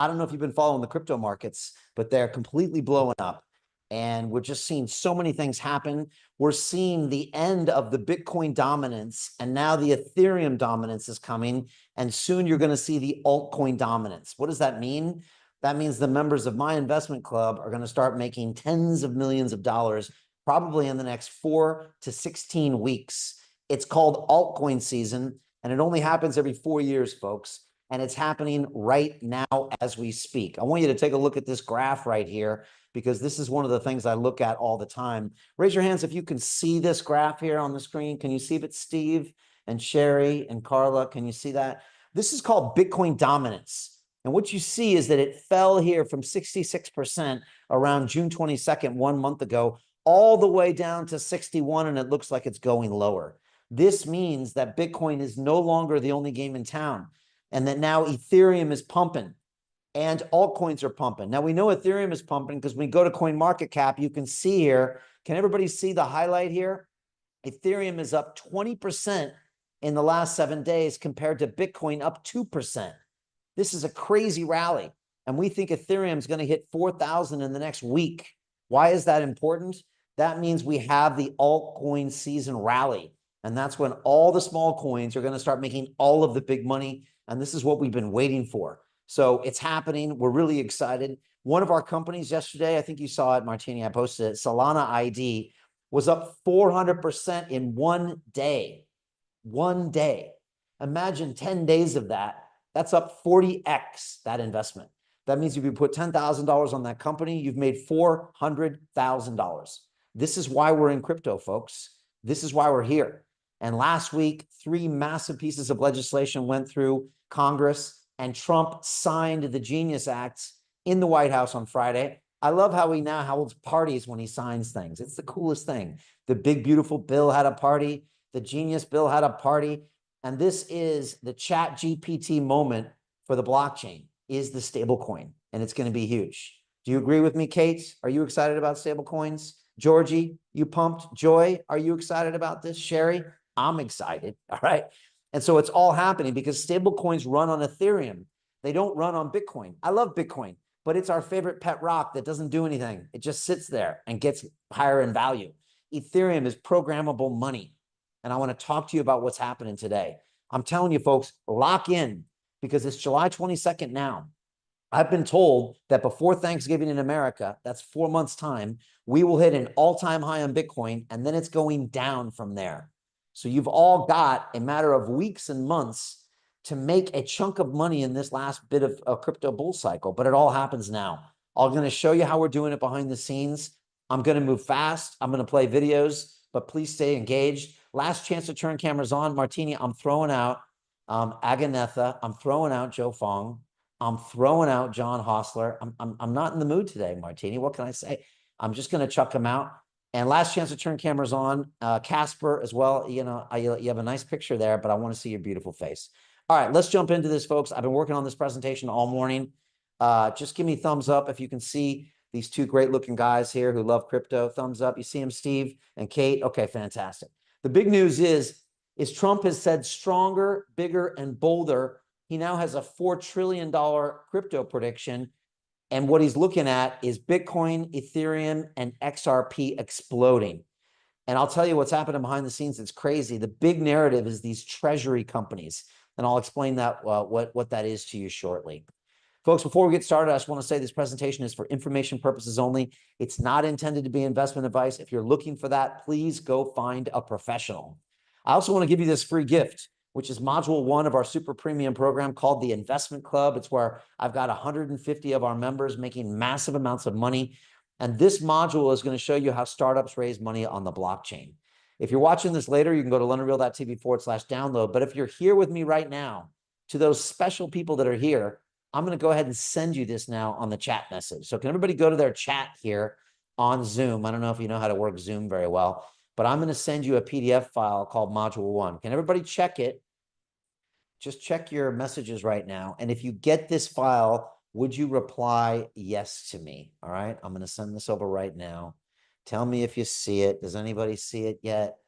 I don't know if you've been following the crypto markets, but they're completely blowing up. And we're just seeing so many things happen. We're seeing the end of the Bitcoin dominance, and now the Ethereum dominance is coming. And soon you're going to see the altcoin dominance. What does that mean? That means the members of my investment club are going to start making tens of millions of dollars, probably in the next 4 to 16 weeks. It's called altcoin season, and it only happens every 4 years, folks. And it's happening right now as we speak. I want you to take a look at this graph right here, because this is one of the things I look at all the time. Raise your hands if you can see this graph here on the screen. Can you see it, Steve and Sherry and Carla? Can you see that? This is called Bitcoin dominance. And what you see is that it fell here from 66% around June 22nd, 1 month ago, all the way down to 61, and it looks like it's going lower. This means that Bitcoin is no longer the only game in town, and that now Ethereum is pumping and altcoins are pumping. Now we know Ethereum is pumping because when we go to CoinMarketCap, you can see here, can everybody see the highlight here? Ethereum is up 20% in the last 7 days compared to Bitcoin up 2%. This is a crazy rally. And we think Ethereum is going to hit 4,000 in the next week. Why is that important? That means we have the altcoin season rally. And that's when all the small coins are going to start making all of the big money. And this is what we've been waiting for. So it's happening. We're really excited. One of our companies yesterday, I think you saw it, Martini, I posted it, Solana ID, was up 400% in 1 day. 1 day. Imagine 10 days of that. That's up 40x that investment. That means if you put $10,000 on that company, you've made $400,000. This is why we're in crypto, folks. This is why we're here. And last week, 3 massive pieces of legislation went through Congress, and Trump signed the Genius Act in the White House on Friday. I love how he now holds parties when he signs things. It's the coolest thing. The big, beautiful bill had a party. The Genius bill had a party. And this is the ChatGPT moment for the blockchain, is the stablecoin. And it's going to be huge. Do you agree with me, Kate? Are you excited about stablecoins? Georgie, you pumped? Joy, are you excited about this? Sherry, I'm excited. All right. And so it's all happening because stablecoins run on Ethereum. They don't run on Bitcoin. I love Bitcoin, but it's our favorite pet rock that doesn't do anything. It just sits there and gets higher in value. Ethereum is programmable money. And I want to talk to you about what's happening today. I'm telling you, folks, lock in because it's July 22nd now. I've been told that before Thanksgiving in America, that's 4 months' time, we will hit an all-time high on Bitcoin, and then it's going down from there. So you've all got a matter of weeks and months to make a chunk of money in this last bit of a crypto bull cycle, but it all happens now. I'm going to show you how we're doing it behind the scenes. I'm going to move fast. I'm going to play videos, but please stay engaged. Last chance to turn cameras on. Martini, I'm throwing out Aganetha. I'm throwing out Joe Fong. I'm throwing out John Hostler. I'm not in the mood today, Martini. What can I say? I'm just going to chuck them out. And last chance to turn cameras on. Casper as well. You know, you have a nice picture there, but I want to see your beautiful face. All right, let's jump into this, folks. I've been working on this presentation all morning. Just give me thumbs up if you can see these 2 great-looking guys here who love crypto. Thumbs up. You see them, Steve and Kate? Okay, fantastic. The big news is Trump has said stronger, bigger, and bolder. He now has a $4 trillion crypto prediction. And what he's looking at is Bitcoin, Ethereum, and XRP exploding. And I'll tell you what's happening behind the scenes. It's crazy. The big narrative is these treasury companies. And I'll explain that what that is to you shortly. Folks, before we get started, I just want to say this presentation is for information purposes only. It's not intended to be investment advice. If you're looking for that, please go find a professional. I also want to give you this free gift, which is module 1 of our super premium program called the Investment Club. It's where I've got 150 of our members making massive amounts of money. And this module is going to show you how startups raise money on the blockchain. If you're watching this later, you can go to londonreal.tv/download. But if you're here with me right now, to those special people that are here, I'm going to go ahead and send you this now on the chat message. So can everybody go to their chat here on Zoom? I don't know if you know how to work Zoom very well, but I'm going to send you a PDF file called Module 1. Can everybody check it? Just check your messages right now. And if you get this file, would you reply yes to me? All right. I'm going to send this over right now. Tell me if you see it. Does anybody see it yet?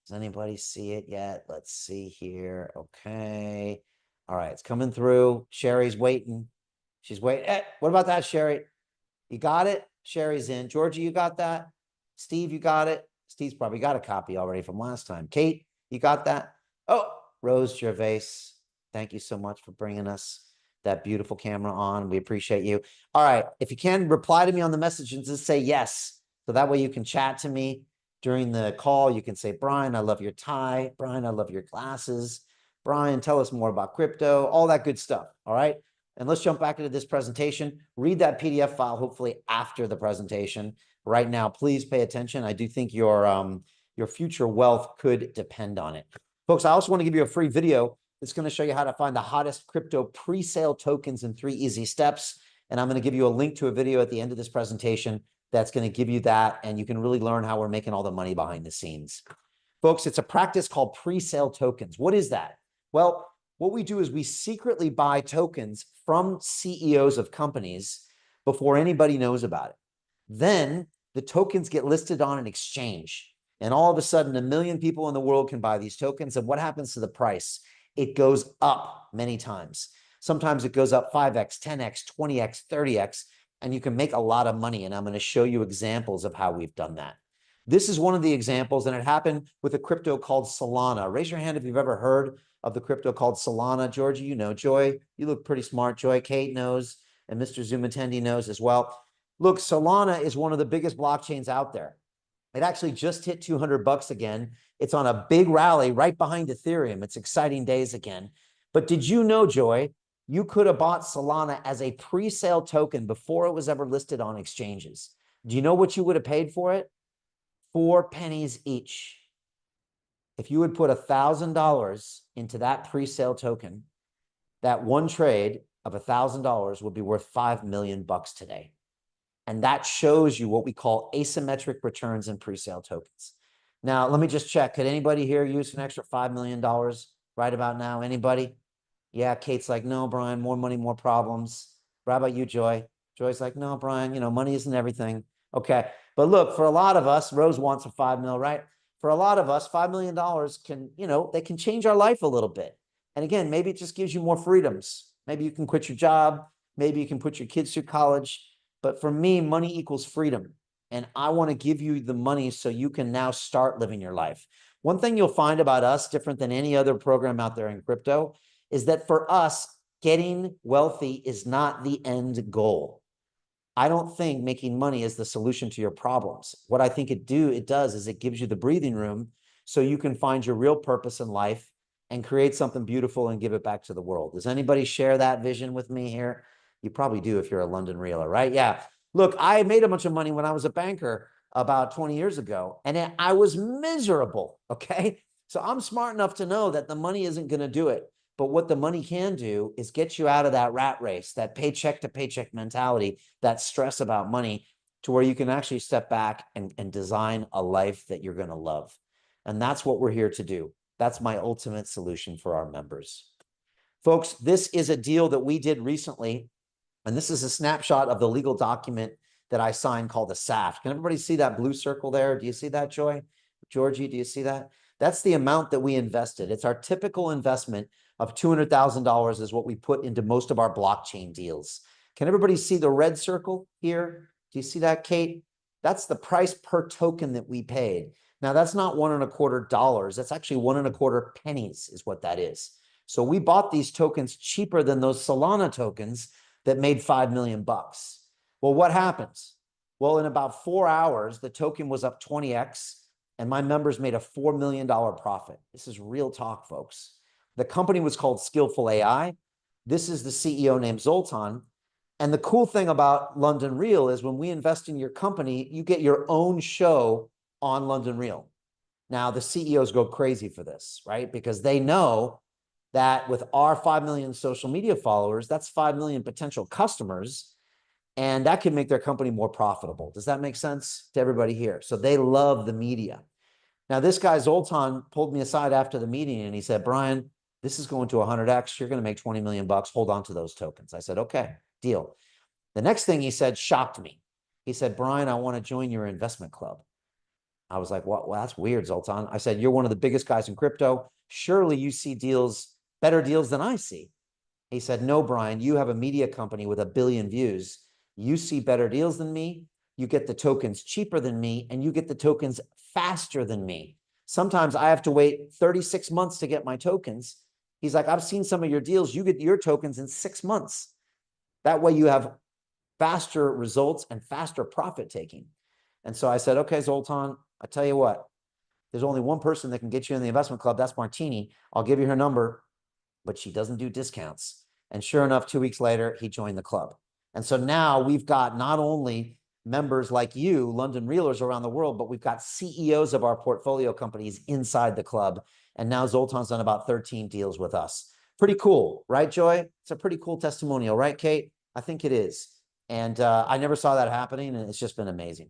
Does anybody see it yet? Let's see here. Okay. All right. It's coming through. Sherry's waiting. She's waiting. What about that, Sherry? You got it? Sherry's in. Georgie, you got that? Steve, you got it? Steve's probably got a copy already from last time. Kate, you got that? Oh, Rose Gervais, thank you so much for bringing us that beautiful camera on. We appreciate you. All right. If you can, reply to me on the message and just say yes. So that way you can chat to me during the call. You can say, Brian, I love your tie. Brian, I love your glasses. Brian, tell us more about crypto, all that good stuff. All right. And let's jump back into this presentation. Read that PDF file, hopefully after the presentation. Right now, please pay attention. I do think your future wealth could depend on it. Folks, I also want to give you a free video that's going to show you how to find the hottest crypto pre-sale tokens in 3 easy steps. And I'm going to give you a link to a video at the end of this presentation that's going to give you that. And you can really learn how we're making all the money behind the scenes. Folks, it's a practice called pre-sale tokens. What is that? Well, what we do is we secretly buy tokens from CEOs of companies before anybody knows about it. Then the tokens get listed on an exchange. And all of a sudden, 1 million people in the world can buy these tokens. And what happens to the price? It goes up many times. Sometimes it goes up 5x, 10x, 20x, 30x, and you can make a lot of money. And I'm going to show you examples of how we've done that. This is one of the examples, and it happened with a crypto called Solana. Raise your hand if you've ever heard of the crypto called Solana. Georgie, you know. Joy, you look pretty smart. Joy, Kate knows, and Mr. Zumatendi knows as well. Look, Solana is one of the biggest blockchains out there. It actually just hit 200 bucks again. It's on a big rally right behind Ethereum. It's exciting days again. But did you know, Joy, you could have bought Solana as a pre-sale token before it was ever listed on exchanges. Do you know what you would have paid for it? 4 pennies each. If you would put $1,000 into that pre-sale token, that one trade of $1,000 would be worth 5 million bucks today. And that shows you what we call asymmetric returns in pre-sale tokens. Now, let me just check. Could anybody here use an extra $5 million right about now? Anybody? Yeah, Kate's like, no, Brian, more money, more problems. How about you, Joy? Joy's like, no, Brian, money isn't everything. Okay. But look, for a lot of us, Rose wants a 5 mil, right? For a lot of us, $5 million can, they can change our life a little bit. And again, maybe it just gives you more freedoms. Maybe you can quit your job. Maybe you can put your kids through college. But for me, money equals freedom. And I want to give you the money so you can now start living your life. One thing you'll find about us, different than any other program out there in crypto, is that for us, getting wealthy is not the end goal. I don't think making money is the solution to your problems. What I think it does is it gives you the breathing room so you can find your real purpose in life and create something beautiful and give it back to the world. Does anybody share that vision with me here? You probably do if you're a London Reeler, right? Yeah. Look, I made a bunch of money when I was a banker about 20 years ago, and I was miserable, okay? So I'm smart enough to know that the money isn't going to do it. But what the money can do is get you out of that rat race, that paycheck to paycheck mentality, that stress about money, to where you can actually step back and design a life that you're going to love. And that's what we're here to do. That's my ultimate solution for our members. Folks, this is a deal that we did recently. And this is a snapshot of the legal document that I signed called the SAFT. Can everybody see that blue circle there? Do you see that, Joy? Georgie, do you see that? That's the amount that we invested. It's our typical investment of $200,000 is what we put into most of our blockchain deals. Can everybody see the red circle here? Do you see that, Kate? That's the price per token that we paid. Now, that's not $1.25. That's actually 1.25 pennies is what that is. So we bought these tokens cheaper than those Solana tokens that made 5 million bucks. Well, what happens? Well, in about 4 hours, the token was up 20x, and my members made a $4 million profit. This is real talk, folks. The company was called Skillful AI. This is the CEO named Zoltan. And the cool thing about London Real is when we invest in your company, you get your own show on London Real. Now, the CEOs go crazy for this, right? Because they know that with our 5 million social media followers, that's 5 million potential customers, and that can make their company more profitable. Does that make sense to everybody here? So they love the media. Now, this guy Zoltan pulled me aside after the meeting and he said, Brian, this is going to 100x. You're going to make 20 million bucks. Hold on to those tokens. I said, okay, deal. The next thing he said shocked me. He said, Brian, I want to join your investment club. I was like, well, that's weird, Zoltan. I said, you're one of the biggest guys in crypto. Surely you see deals, better deals than I see. He said, no, Brian, you have a media company with 1 billion views. You see better deals than me. You get the tokens cheaper than me, and you get the tokens faster than me. Sometimes I have to wait 36 months to get my tokens. He's like, I've seen some of your deals. You get your tokens in 6 months. That way you have faster results and faster profit taking. And so I said, okay, Zoltan, I tell you what, there's only one person that can get you in the investment club. That's Martini. I'll give you her number, but she doesn't do discounts. And sure enough, 2 weeks later, he joined the club. And so now we've got not only members like you, London Realers around the world, but we've got CEOs of our portfolio companies inside the club. And now Zoltan's done about 13 deals with us. Pretty cool, right, Joy? It's a pretty cool testimonial, right, Kate? I think it is. And I never saw that happening, and it's just been amazing.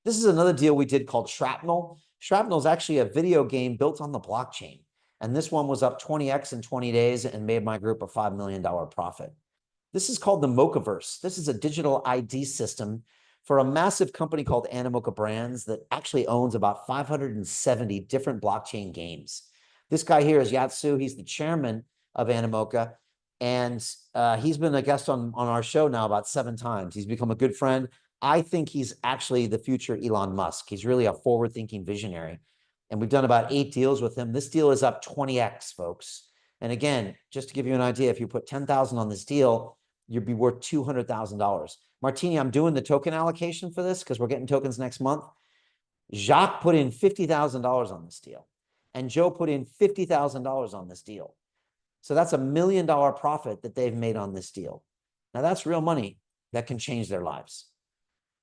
This is another deal we did called Shrapnel. Shrapnel is actually a video game built on the blockchain. And this one was up 20x in 20 days and made my group a $5 million profit. This is called the Mochaverse. This is a digital ID system for a massive company called Animoca Brands that actually owns about 570 different blockchain games. This guy here is Yatsu. He's the chairman of Animoca, and he's been a guest on our show now about 7 times. He's become a good friend. I think he's actually the future Elon Musk. He's really a forward-thinking visionary. And we've done about 8 deals with him. This deal is up 20x, folks. And again, just to give you an idea, if you put 10,000 on this deal, you'd be worth $200,000. Martini, I'm doing the token allocation for this because we're getting tokens next month. Jacques put in $50,000 on this deal, and Joe put in $50,000 on this deal. So that's $1 million profit that they've made on this deal. Now that's real money that can change their lives.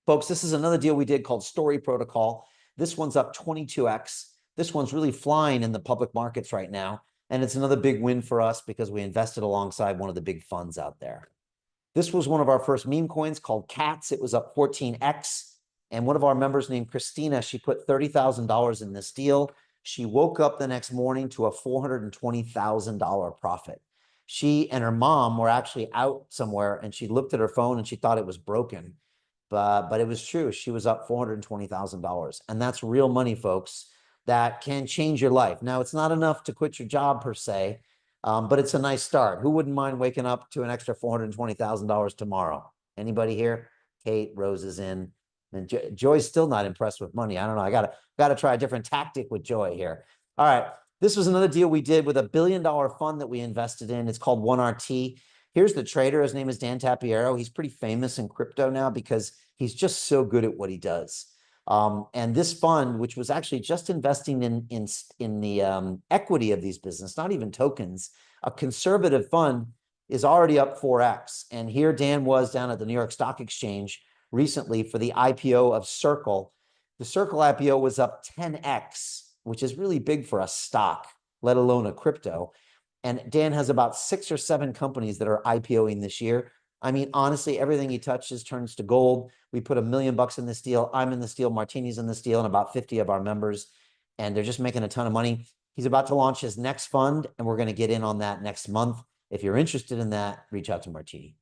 Folks, this is another deal we did called Story Protocol. This one's up 22x. This one's really flying in the public markets right now. And it's another big win for us because we invested alongside one of the big funds out there. This was one of our first meme coins called CATS. It was up 14x. And one of our members named Christina, she put $30,000 in this deal. She woke up the next morning to a $420,000 profit. She and her mom were actually out somewhere, and she looked at her phone and she thought it was broken. But it was true. She was up $420,000. And that's real money, folks, that can change your life. Now, it's not enough to quit your job per se, but it's a nice start. Who wouldn't mind waking up to an extra $420,000 tomorrow? Anybody here? Kate, Rose is in. And Joy's still not impressed with money. I don't know. I gotta try a different tactic with Joy here. All right. This was another deal we did with a $1 billion fund that we invested in. It's called 1RT. Here's the trader. His name is Dan Tapiero. He's pretty famous in crypto now because he's just so good at what he does. And this fund, which was actually just investing in the equity of these businesses, not even tokens, a conservative fund, is already up 4x. And here Dan was down at the New York Stock Exchange recently for the IPO of Circle. The Circle IPO was up 10x, which is really big for a stock, let alone a crypto. And Dan has about 6 or 7 companies that are IPOing this year. I mean, honestly, everything he touches turns to gold. We put $1 million in this deal. I'm in this deal. Martini's in this deal, and about 50 of our members. And they're just making a ton of money. He's about to launch his next fund, and we're going to get in on that next month. If you're interested in that, reach out to Martini.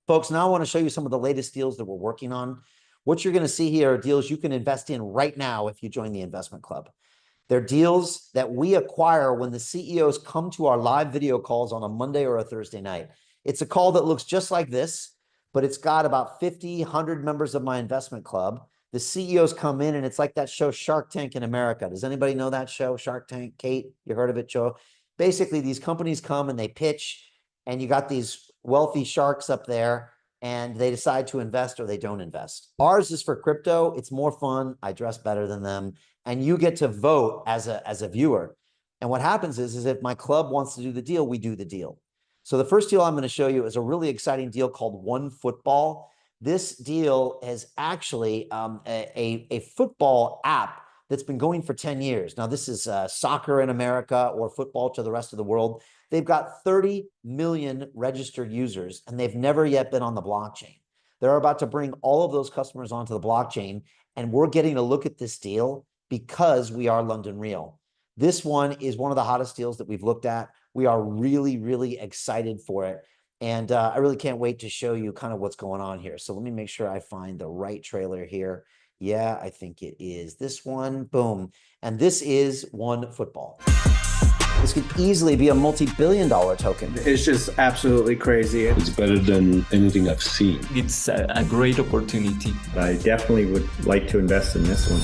Folks, now I want to show you some of the latest deals that we're working on. What you're going to see here are deals you can invest in right now if you join the investment club. They're deals that we acquire when the CEOs come to our live video calls on a Monday or a Thursday night. It's a call that looks just like this, but it's got about 50, 100 members of my investment club. The CEOs come in, and it's like that show Shark Tank in America. Does anybody know that show, Shark Tank? Kate, you heard of it, Joe? Basically, these companies come and they pitch, and you got these wealthy sharks up there, and they decide to invest or they don't invest. Ours is for crypto. It's more fun. I dress better than them. And you get to vote as a viewer. And what happens is if my club wants to do the deal, we do the deal. So the first deal I'm going to show you is a really exciting deal called OneFootball. This deal is actually a football app that's been going for 10 years. Now, this is soccer in America or football to the rest of the world. They've got 30 million registered users, and they've never yet been on the blockchain. They're about to bring all of those customers onto the blockchain, and we're getting a look at this deal because we are London Real. This one is one of the hottest deals that we've looked at. We are really, really excited for it. And I really can't wait to show you kind of what's going on here. So let me make sure I find the right trailer here. Yeah, I think it is this one. Boom. And this is OneFootball. This could easily be a multi-billion-dollar token. It's just absolutely crazy. It's better than anything I've seen. It's a great opportunity. I definitely would like to invest in this one.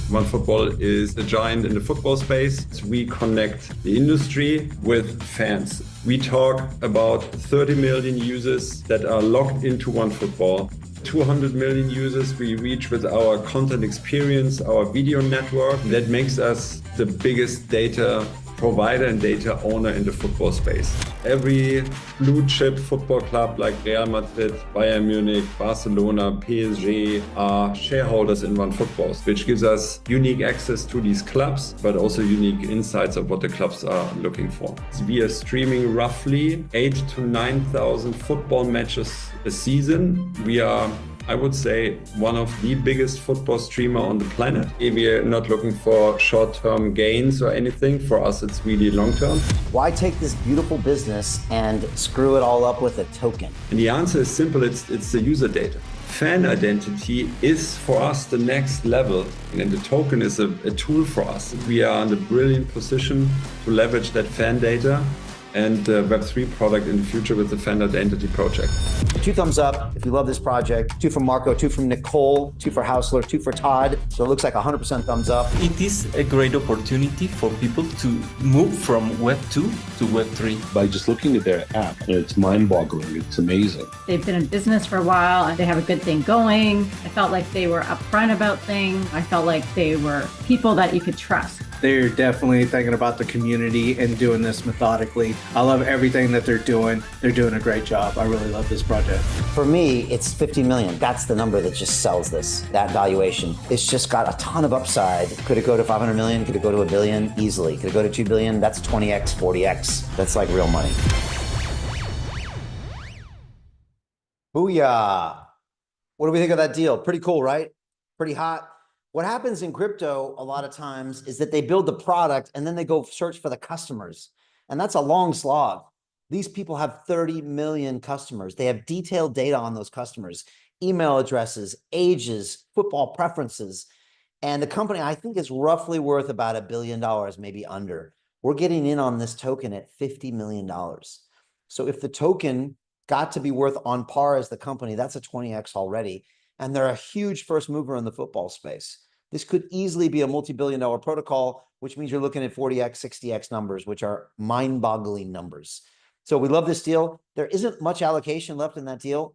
OneFootball is a giant in the football space. We connect the industry with fans. We talk about 30 million users that are logged into OneFootball. 200 million users we reach with our content experience, our video network. That makes us the biggest data provider and data owner in the football space. Every blue chip football club like Real Madrid, Bayern Munich, Barcelona, PSG are shareholders in OneFootball, which gives us unique access to these clubs, but also unique insights of what the clubs are looking for. We are streaming roughly 8,000 to 9,000 football matches a season. We are, I would say, one of the biggest football streamer on the planet. We are not looking for short-term gains or anything. For us, it's really long-term. Why take this beautiful business and screw it all up with a token? And the answer is simple. It's the user data. Fan identity is for us the next level, and the token is a tool for us. We are in the brilliant position to leverage that fan data and Web3 product in the future with the Fan Identity project. 2 thumbs up if you love this project, 2 from Marco, 2 from Nicole, 2 for Hausler, 2 for Todd. So it looks like 100% thumbs up. It is a great opportunity for people to move from Web 2 to Web 3. By just looking at their app, it's mind-boggling. It's amazing. They've been in business for a while and they have a good thing going. I felt like they were upfront about things. I felt like they were people that you could trust. They're definitely thinking about the community and doing this methodically. I love everything that they're doing. They're doing a great job. I really love this project. For me, it's 50 million. That's the number that just sells this, that valuation. It's just got a ton of upside. Could it go to 500 million? Could it go to $1 billion? Easily. Could it go to 2 billion? That's 20x, 40x. That's like real money. Booyah. What do we think of that deal? Pretty cool, right? Pretty hot. What happens in crypto a lot of times is that they build the product and then they go search for the customers. And that's a long slog. These people have 30 million customers. They have detailed data on those customers, email addresses, ages, football preferences. And the company, I think, is roughly worth about $1 billion, maybe under. We're getting in on this token at $50 million. So if the token got to be worth on par as the company, that's a 20x already. And they're a huge first mover in the football space. This could easily be a multi-billion-dollar protocol, which means you're looking at 40x, 60x numbers, which are mind-boggling numbers. So we love this deal. There isn't much allocation left in that deal.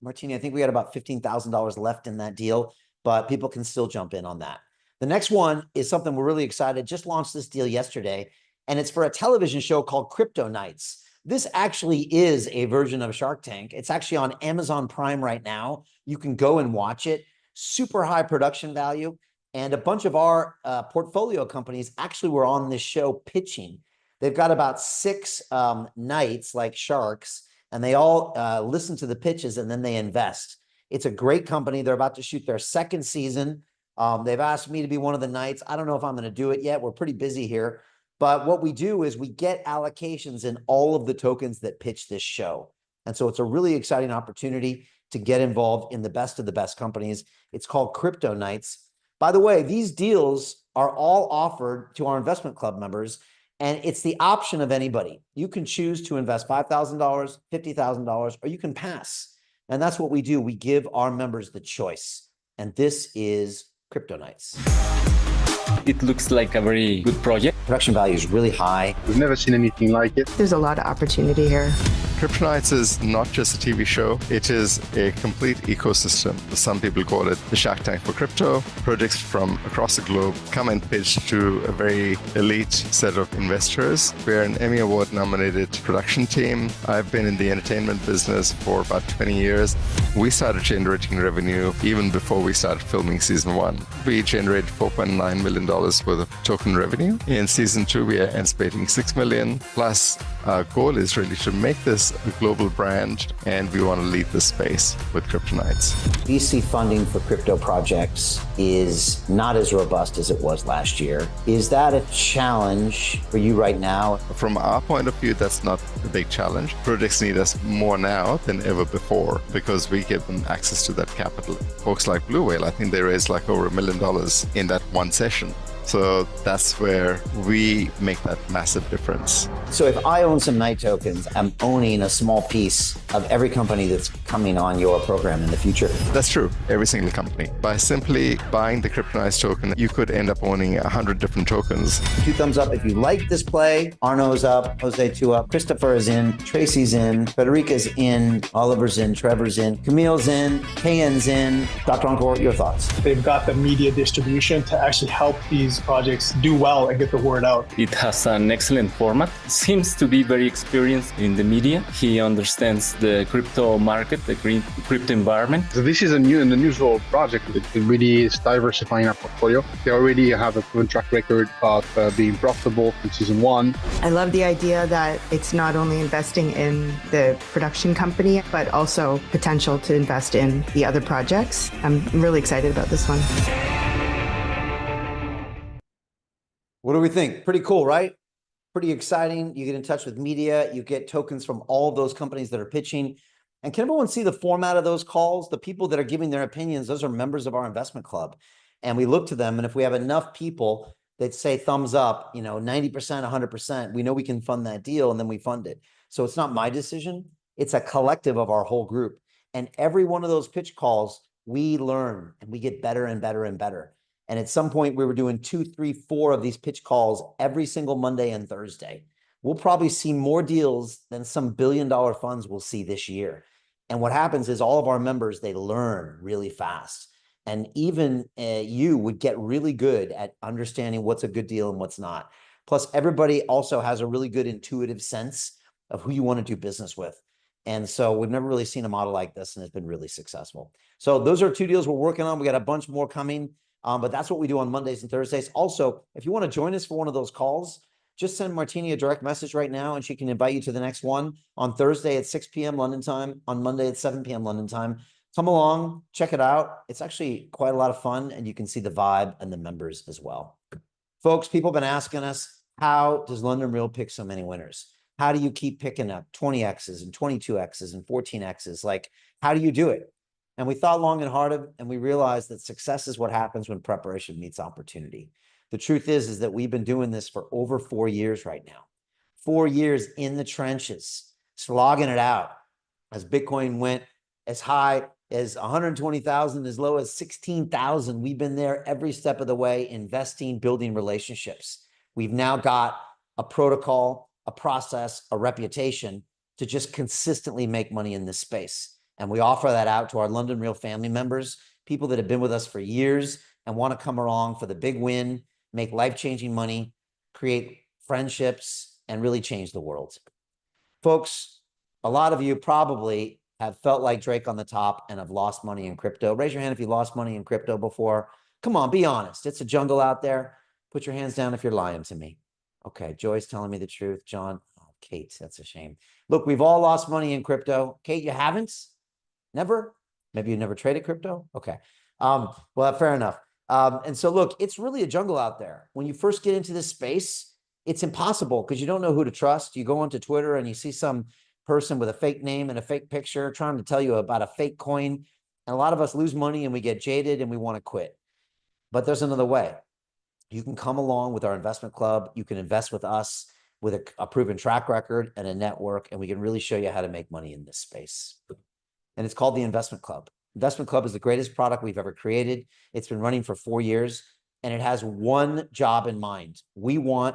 Martini, I think we had about $15,000 left in that deal, but people can still jump in on that. The next one is something we're really excited. Just launched this deal yesterday, and it's for a television show called Crypto Nights. This actually is a version of Shark Tank. It's actually on Amazon Prime right now. You can go and watch it. Super high production value. And a bunch of our portfolio companies actually were on this show pitching. They've got about 6 nights like sharks, and they all listen to the pitches and then they invest. It's a great company. They're about to shoot their 2nd season. They've asked me to be one of the nights. I don't know if I'm going to do it yet. We're pretty busy here. But what we do is we get allocations in all of the tokens that pitch this show. And so it's a really exciting opportunity to get involved in the best of the best companies. It's called Crypto Nights. By the way, these deals are all offered to our investment club members, and it's the option of anybody. You can choose to invest $5,000, $50,000, or you can pass. And that's what we do. We give our members the choice. And this is Crypto Nights. It looks like a very good project. Production value is really high. We've never seen anything like it. There's a lot of opportunity here. Crypto Nights is not just a TV show, it is a complete ecosystem. Some people call it the Shark Tank for crypto. Projects from across the globe come and pitch to a very elite set of investors. We're an Emmy Award nominated production team. I've been in the entertainment business for about 20 years. We started generating revenue even before we started filming season 1. We generated $4.9 million worth of token revenue. In season 2, we are anticipating $6 million. Plus, our goal is really to make this a global brand, and we want to lead the space with Crypto Nights. VC funding for crypto projects is not as robust as it was last year. Is that a challenge for you right now? From our point of view, that's not a big challenge. Projects need us more now than ever before because we give them access to that capital. Folks like Blue Whale, I think they raised like over $1 million in that one session. So that's where we make that massive difference. So if I own some Knight tokens, I'm owning a small piece of every company that's coming on your program in the future. That's true, every single company. By simply buying the Kryptonite token, you could end up owning 100 different tokens. 2 thumbs up if you like this play. Arno's up, Jose 2 up, Christopher is in, Tracy's in, Federica's in, Oliver's in, Trevor's in, Camille's in, KN's in. Dr. Encore, your thoughts? They've got the media distribution to actually help these projects do well and get the word out. It has an excellent format. Seems to be very experienced in the media. He understands the crypto market, the crypto environment. So this is an unusual project. It really is diversifying our portfolio. They already have a proven track record of being profitable in season 1. I love the idea that it's not only investing in the production company, but also potential to invest in the other projects. I'm really excited about this one. What do we think? Pretty cool, right? Pretty exciting. You get in touch with media, you get tokens from all of those companies that are pitching. And can everyone see the format of those calls? The people that are giving their opinions, those are members of our investment club. And we look to them, and if we have enough people that say thumbs up, 90%, 100%, we know we can fund that deal, and then we fund it. So it's not my decision. It's a collective of our whole group. And every one of those pitch calls, we learn and we get better and better and better. And at some point, we were doing 2, 3, 4 of these pitch calls every single Monday and Thursday. We'll probably see more deals than some billion-dollar funds will see this year. And what happens is all of our members, they learn really fast. And even you would get really good at understanding what's a good deal and what's not. Plus, everybody also has a really good intuitive sense of who you want to do business with. And so we've never really seen a model like this, and it's been really successful. So those are 2 deals we're working on. We got a bunch more coming. But that's what we do on Mondays and Thursdays. Also, if you want to join us for one of those calls, just send Martini a direct message right now, and she can invite you to the next one on Thursday at 6 p.m. London time, on Monday at 7 p.m. London time. Come along, check it out. It's actually quite a lot of fun, and you can see the vibe and the members as well. Folks, people have been asking us, how does London Real pick so many winners? How do you keep picking up 20Xs and 22Xs and 14Xs? Like, how do you do it? And we thought long and hard, and we realized that success is what happens when preparation meets opportunity. The truth is that we've been doing this for over 4 years right now. 4 years in the trenches, slogging it out. As Bitcoin went as high as 120,000, as low as 16,000, we've been there every step of the way, investing, building relationships. We've now got a protocol, a process, a reputation to just consistently make money in this space. And we offer that out to our London Real family members, people that have been with us for years and want to come along for the big win, make life-changing money, create friendships, and really change the world. Folks, a lot of you probably have felt like Drake on the top and have lost money in crypto. Raise your hand if you lost money in crypto before. Come on, be honest. It's a jungle out there. Put your hands down if you're lying to me. Okay, Joy's telling me the truth. John, oh, Kate, that's a shame. Look, we've all lost money in crypto. Kate, you haven't? Never? Maybe you never traded crypto? Okay. Well, fair enough. And so look, it's really a jungle out there. When you first get into this space, it's impossible because you don't know who to trust. You go onto Twitter and you see some person with a fake name and a fake picture trying to tell you about a fake coin. And a lot of us lose money and we get jaded and we want to quit. But there's another way. You can come along with our investment club. You can invest with us with a proven track record and a network, and we can really show you how to make money in this space. And it's called the Investment Club. Investment Club is the greatest product we've ever created. It's been running for 4 years, and it has one job in mind. We want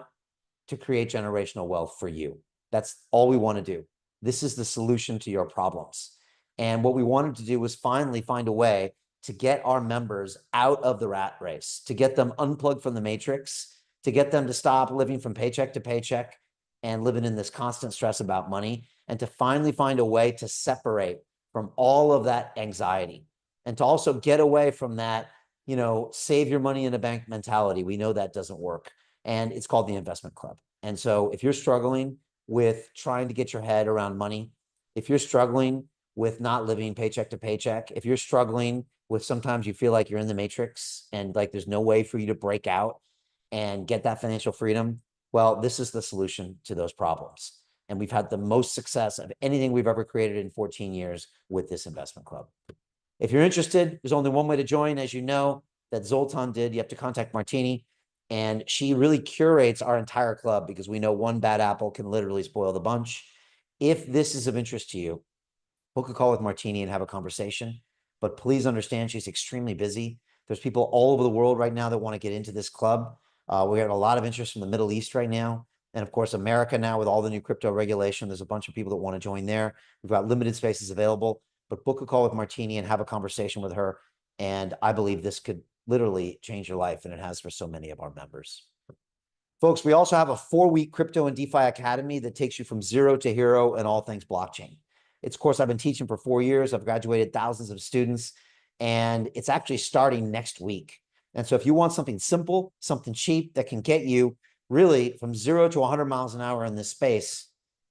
to create generational wealth for you. That's all we want to do. This is the solution to your problems. And what we wanted to do was finally find a way to get our members out of the rat race, to get them unplugged from the matrix, to get them to stop living from paycheck to paycheck and living in this constant stress about money, and to finally find a way to separate from all of that anxiety, and to also get away from that, save your money in a bank mentality. We know that doesn't work. And it's called the Investment Club. And so if you're struggling with trying to get your head around money, if you're struggling with not living paycheck to paycheck, if you're struggling with sometimes you feel like you're in the matrix and like there's no way for you to break out and get that financial freedom, well, this is the solution to those problems. And we've had the most success of anything we've ever created in 14 years with this investment club. If you're interested, there's only one way to join, as you know, that Zoltan did. You have to contact Martini. And she really curates our entire club because we know one bad apple can literally spoil the bunch. If this is of interest to you, book a call with Martini and have a conversation. But please understand she's extremely busy. There's people all over the world right now that want to get into this club. We have a lot of interest from the Middle East right now. And of course, America now with all the new crypto regulation, there's a bunch of people that want to join there. We've got limited spaces available, but book a call with Martini and have a conversation with her. And I believe this could literally change your life, and it has for so many of our members. Folks, we also have a 4-week crypto and DeFi academy that takes you from zero to hero in all things blockchain. It's a course I've been teaching for 4 years. I've graduated thousands of students, and it's actually starting next week. And so if you want something simple, something cheap that can get you really from 0 to 100 miles an hour in this space,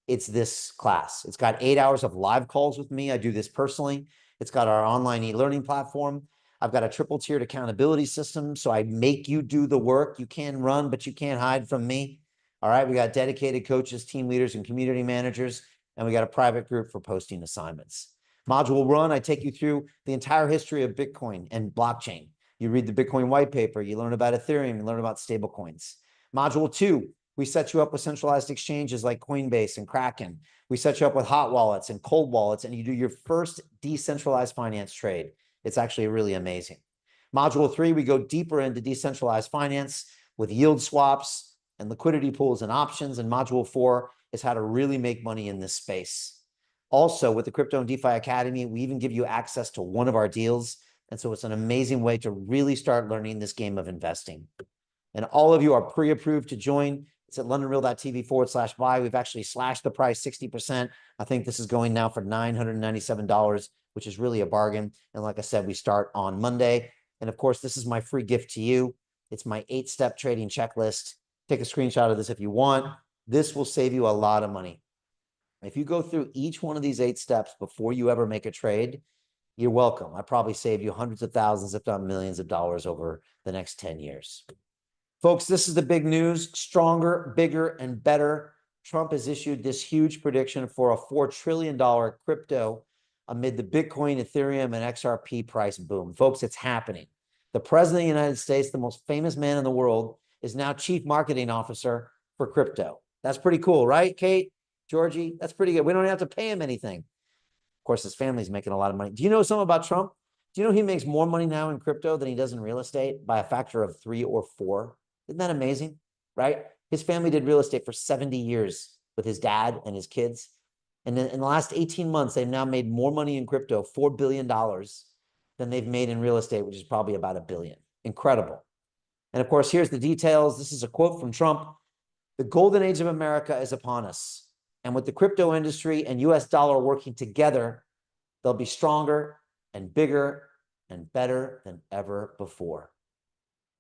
it's this class. It's got 8 hours of live calls with me. I do this personally. It's got our online e-learning platform. I've got a triple tiered accountability system. So I make you do the work. You can run, but you can't hide from me. All right. We got dedicated coaches, team leaders, and community managers. And we got a private group for posting assignments. Module 1, I take you through the entire history of Bitcoin and blockchain. You read the Bitcoin white paper, you learn about Ethereum, you learn about stablecoins. Module 2, we set you up with centralized exchanges like Coinbase and Kraken. We set you up with hot wallets and cold wallets, and you do your first decentralized finance trade. It's actually really amazing. Module 3, we go deeper into decentralized finance with yield swaps and liquidity pools and options. And Module 4 is how to really make money in this space. Also, with the Crypto and DeFi Academy, we even give you access to one of our deals. And so it's an amazing way to really start learning this game of investing. And all of you are pre-approved to join. It's at londonreal.tv/buy. We've actually slashed the price 60%. I think this is going now for $997, which is really a bargain. And like I said, we start on Monday. And of course, this is my free gift to you. It's my 8-step trading checklist. Take a screenshot of this if you want. This will save you a lot of money. If you go through each one of these 8 steps before you ever make a trade, you're welcome. I probably save you hundreds of thousands, if not millions of dollars over the next 10 years. Folks, this is the big news. Stronger, bigger, and better. Trump has issued this huge prediction for a $4 trillion crypto amid the Bitcoin, Ethereum, and XRP price boom. Folks, it's happening. The president of the United States, the most famous man in the world, is now chief marketing officer for crypto. That's pretty cool, right, Kate? Georgie, that's pretty good. We don't have to pay him anything. Of course, his family's making a lot of money. Do you know something about Trump? Do you know he makes more money now in crypto than he does in real estate by a factor of 3 or 4? Isn't that amazing, right? His family did real estate for 70 years with his dad and his kids. And then in the last 18 months, they've now made more money in crypto, $4 billion, than they've made in real estate, which is probably about $1 billion. Incredible. And of course, here's the details. This is a quote from Trump. The golden age of America is upon us. And with the crypto industry and US dollar working together, they'll be stronger and bigger and better than ever before.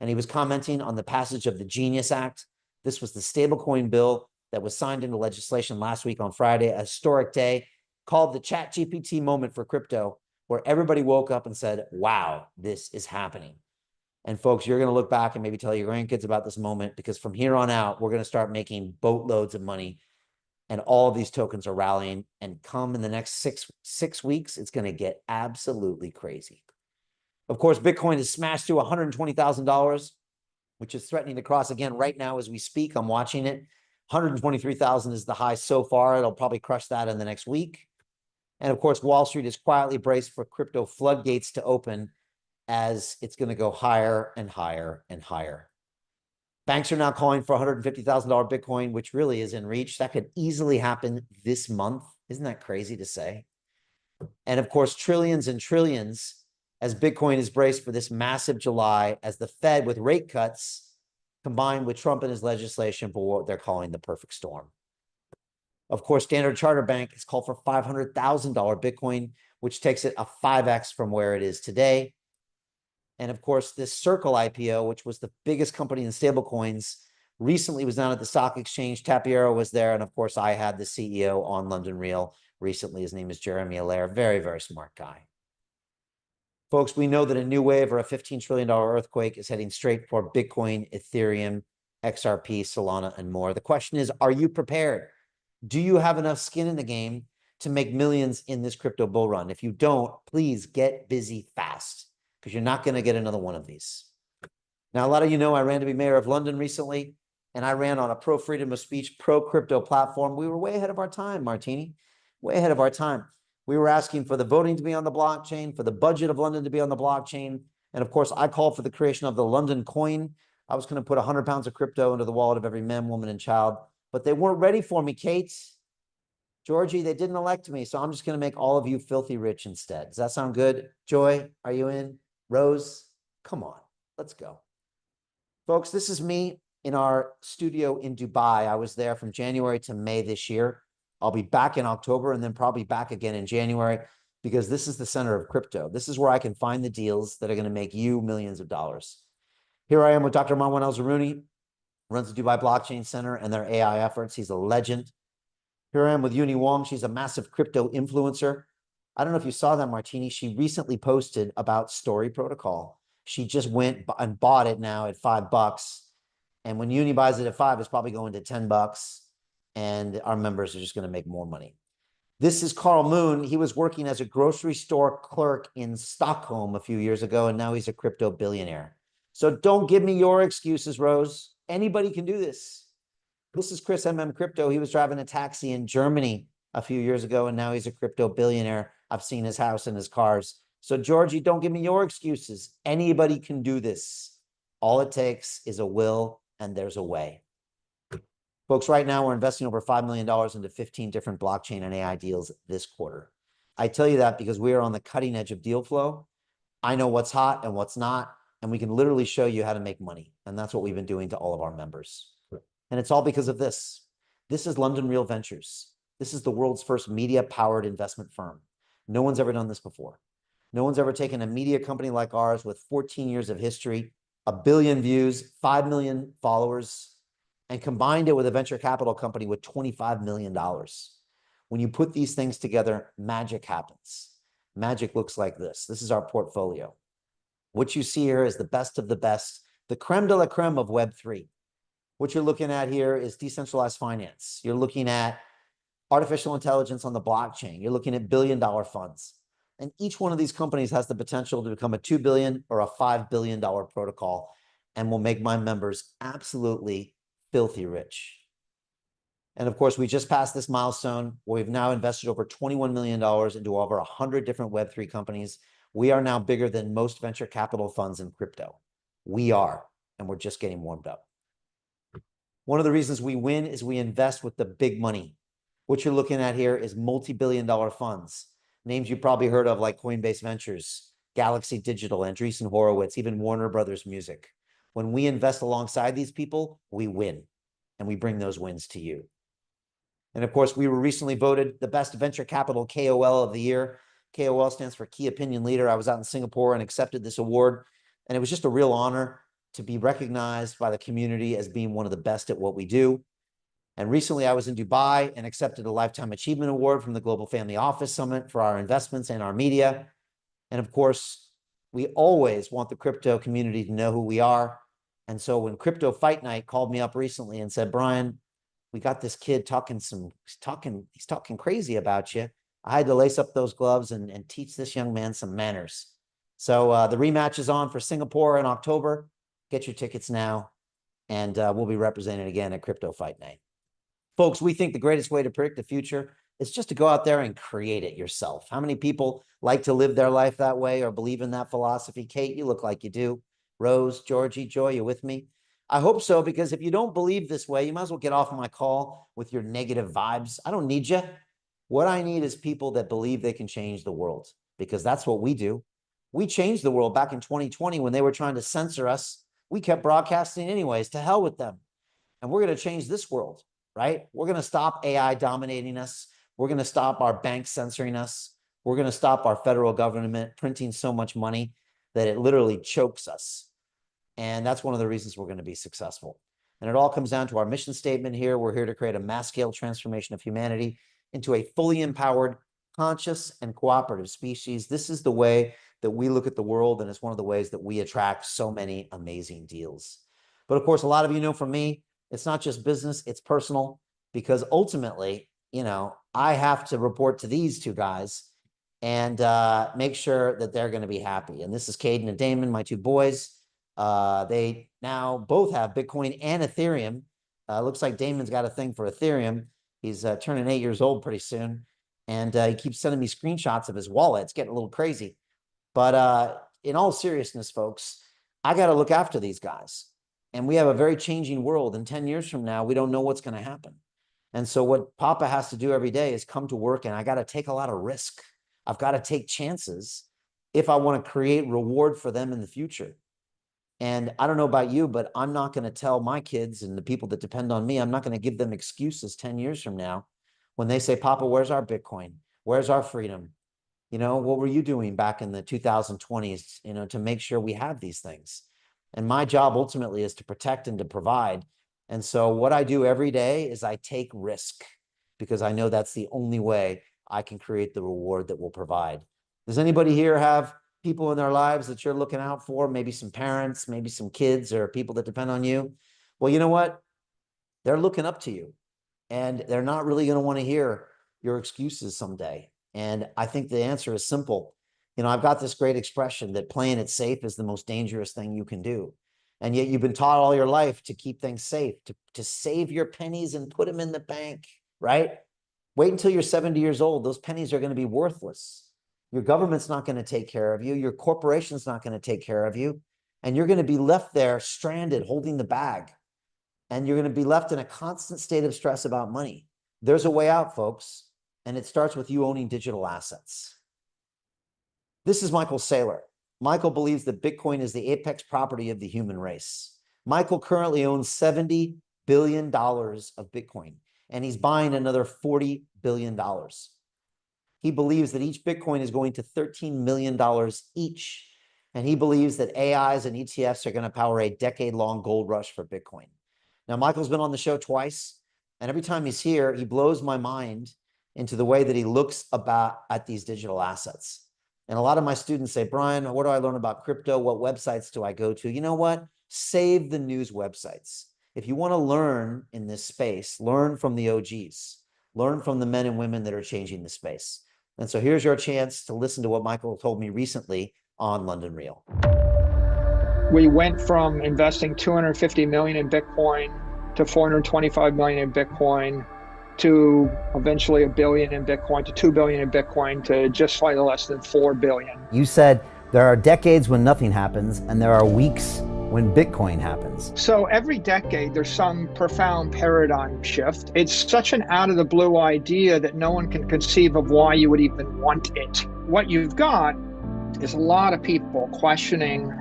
And he was commenting on the passage of the Genius Act. This was the stablecoin bill that was signed into legislation last week on Friday, a historic day called the ChatGPT moment for crypto, where everybody woke up and said, wow, this is happening. And folks, you're going to look back and maybe tell your grandkids about this moment, because from here on out, we're going to start making boatloads of money. And all of these tokens are rallying, and come in the next six weeks, it's going to get absolutely crazy. Of course, Bitcoin is smashed to $120,000, which is threatening to cross again right now as we speak. I'm watching it. 123,000 is the high so far. It'll probably crush that in the next week. And of course, Wall Street is quietly braced for crypto floodgates to open, as it's going to go higher and higher and higher. Banks are now calling for $150,000 Bitcoin, which really is in reach. That could easily happen this month. Isn't that crazy to say? And of course, trillions and trillions as Bitcoin is braced for this massive July, as the Fed with rate cuts combined with Trump and his legislation for what they're calling the perfect storm. Of course, Standard Chartered Bank has called for $500,000 Bitcoin, which takes it a 5x from where it is today. And of course, this Circle IPO, which was the biggest company in stablecoins, recently was down at the stock exchange. Tapiero was there. And of course, I had the CEO on London Real recently. His name is Jeremy Allaire. Very, very smart guy. Folks, we know that a new wave or a $15 trillion earthquake is heading straight for Bitcoin, Ethereum, XRP, Solana, and more. The question is, are you prepared? Do you have enough skin in the game to make millions in this crypto bull run? If you don't, please get busy fast, because you're not going to get another one of these. Now, a lot of you know I ran to be mayor of London recently, and I ran on a pro freedom of speech, pro crypto platform. We were way ahead of our time, Martini, way ahead of our time. We were asking for the voting to be on the blockchain, for the budget of London to be on the blockchain. And of course, I called for the creation of the London coin. I was going to put 100 pounds of crypto into the wallet of every man, woman, and child, but they weren't ready for me, Kate. Georgie, they didn't elect me, so I'm just going to make all of you filthy rich instead. Does that sound good? Joy, are you in? Rose, come on, let's go. Folks, this is me in our studio in Dubai. I was there from January to May this year. I'll be back in October and then probably back again in January because this is the center of crypto. This is where I can find the deals that are going to make you millions of dollars. Here I am with Dr. Marwan El-Zaruni, runs the Dubai Blockchain Center and their AI efforts. He's a legend. Here I am with Uni Wong. She's a massive crypto influencer. I don't know if you saw that, Martini. She recently posted about Story Protocol. She just went and bought it now at $5. And when Uni buys it at $5, it's probably going to $10. And our members are just going to make more money. This is Carl Moon. He was working as a grocery store clerk in Stockholm a few years ago, and now he's a crypto billionaire. So don't give me your excuses, Rose. Anybody can do this. This is Chris MM Crypto. He was driving a taxi in Germany a few years ago, and now he's a crypto billionaire. I've seen his house and his cars. So Georgie, don't give me your excuses. Anybody can do this. All it takes is a will, and there's a way. Folks, right now we're investing over $5 million into 15 different blockchain and AI deals this quarter. I tell you that because we are on the cutting edge of deal flow. I know what's hot and what's not, and we can literally show you how to make money. And that's what we've been doing to all of our members. And it's all because of this. This is London Real Ventures. This is the world's first media-powered investment firm. No one's ever done this before. No one's ever taken a media company like ours with 14 years of history, 1 billion views, 5 million followers, and combined it with a venture capital company with $25 million. When you put these things together, magic happens. Magic looks like this. This is our portfolio. What you see here is the best of the best, the creme de la creme of Web3. What you're looking at here is decentralized finance. You're looking at artificial intelligence on the blockchain. You're looking at billion-dollar funds. And each one of these companies has the potential to become a $2 billion or a $5 billion protocol and will make my members absolutely filthy rich. And of course, we just passed this milestone where we've now invested over $21 million into over 100 different Web3 companies. We are now bigger than most venture capital funds in crypto. We are, and we're just getting warmed up. One of the reasons we win is we invest with the big money. What you're looking at here is multi-billion-dollar funds. Names you probably heard of like Coinbase Ventures, Galaxy Digital, Andreessen Horowitz, even Warner Brothers Music. When we invest alongside these people, we win, and we bring those wins to you. And of course, we were recently voted the best venture capital KOL of the year. KOL stands for Key Opinion Leader. I was out in Singapore and accepted this award, and it was just a real honor to be recognized by the community as being one of the best at what we do. And recently I was in Dubai and accepted a Lifetime Achievement Award from the Global Family Office Summit for our investments and our media. And of course, we always want the crypto community to know who we are. And so when Crypto Fight Night called me up recently and said, Brian, we got this kid he's talking crazy about you. I had to lace up those gloves and teach this young man some manners. So the rematch is on for Singapore in October. Get your tickets now, and we'll be represented again at Crypto Fight Night. Folks, we think the greatest way to predict the future is just to go out there and create it yourself. How many people like to live their life that way or believe in that philosophy? Kate, you look like you do. Rose, Georgie, Joy, you with me? I hope so, because if you don't believe this way, you might as well get off my call with your negative vibes. I don't need you. What I need is people that believe they can change the world, because that's what we do. We changed the world back in 2020 when they were trying to censor us. We kept broadcasting anyways. To hell with them. And we're going to change this world, right? We're going to stop AI dominating us. We're going to stop our banks censoring us. We're going to stop our federal government printing so much money that it literally chokes us. And that's one of the reasons we're going to be successful. And it all comes down to our mission statement here. We're here to create a mass-scale transformation of humanity into a fully empowered, conscious, and cooperative species. This is the way that we look at the world, and it's one of the ways that we attract so many amazing deals. But of course, a lot of you know from me, it's not just business, it's personal, because ultimately, you know, I have to report to these two guys and make sure that they're going to be happy. And this is Caden and Damon, my two boys. They now both have Bitcoin and Ethereum. Looks like Damon's got a thing for Ethereum. He's turning 8 years old pretty soon. And he keeps sending me screenshots of his wallet. It's getting a little crazy. But in all seriousness, folks, I got to look after these guys. And we have a very changing world. And 10 years from now, we don't know what's going to happen. And so what Papa has to do every day is come to work, and I got to take a lot of risk. I've got to take chances if I want to create reward for them in the future. And I don't know about you, but I'm not going to tell my kids and the people that depend on me, I'm not going to give them excuses 10 years from now when they say, Papa, where's our Bitcoin? Where's our freedom? You know, what were you doing back in the 2020s, you know, to make sure we have these things? And my job ultimately is to protect and to provide. And so what I do every day is I take risk because I know that's the only way I can create the reward that will provide. Does anybody here have people in their lives that you're looking out for? Maybe some parents, maybe some kids or people that depend on you. Well, you know what? They're looking up to you and they're not really going to want to hear your excuses someday. And I think the answer is simple. You know, I've got this great expression that playing it safe is the most dangerous thing you can do. And yet you've been taught all your life to keep things safe, to save your pennies and put them in the bank, right? Wait until you're 70 years old. Those pennies are going to be worthless. Your government's not going to take care of you. Your corporation's not going to take care of you. And you're going to be left there stranded, holding the bag. And you're going to be left in a constant state of stress about money. There's a way out, folks. And it starts with you owning digital assets. This is Michael Saylor. Michael believes that Bitcoin is the apex property of the human race. Michael currently owns $70 billion of Bitcoin, and he's buying another $40 billion. He believes that each Bitcoin is going to $13 million each, and he believes that AIs and ETFs are going to power a decade-long gold rush for Bitcoin. Now, Michael's been on the show twice, and every time he's here, he blows my mind into the way that he looks at these digital assets. And a lot of my students say, Brian, what do I learn about crypto? What websites do I go to? You know what? Save the news websites. If you want to learn in this space, learn from the OGs. Learn from the men and women that are changing the space. And so here's your chance to listen to what Michael told me recently on London Real. We went from investing 250 million in Bitcoin to 425 million in Bitcoin to eventually $1 billion in Bitcoin, to $2 billion in Bitcoin, to just slightly less than $4 billion. You said there are decades when nothing happens, and there are weeks when Bitcoin happens. So every decade, there's some profound paradigm shift. It's such an out-of-the-blue idea that no one can conceive of why you would even want it. What you've got is a lot of people questioning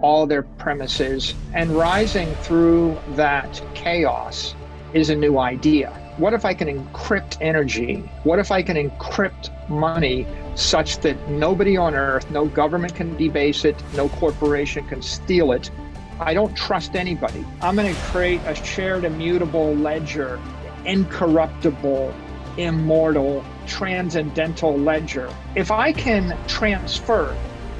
all their premises, and rising through that chaos is a new idea. What if I can encrypt energy? What if I can encrypt money such that nobody on earth, no government can debase it, no corporation can steal it? I don't trust anybody. I'm going to create a shared immutable ledger, incorruptible, immortal, transcendental ledger. If I can transfer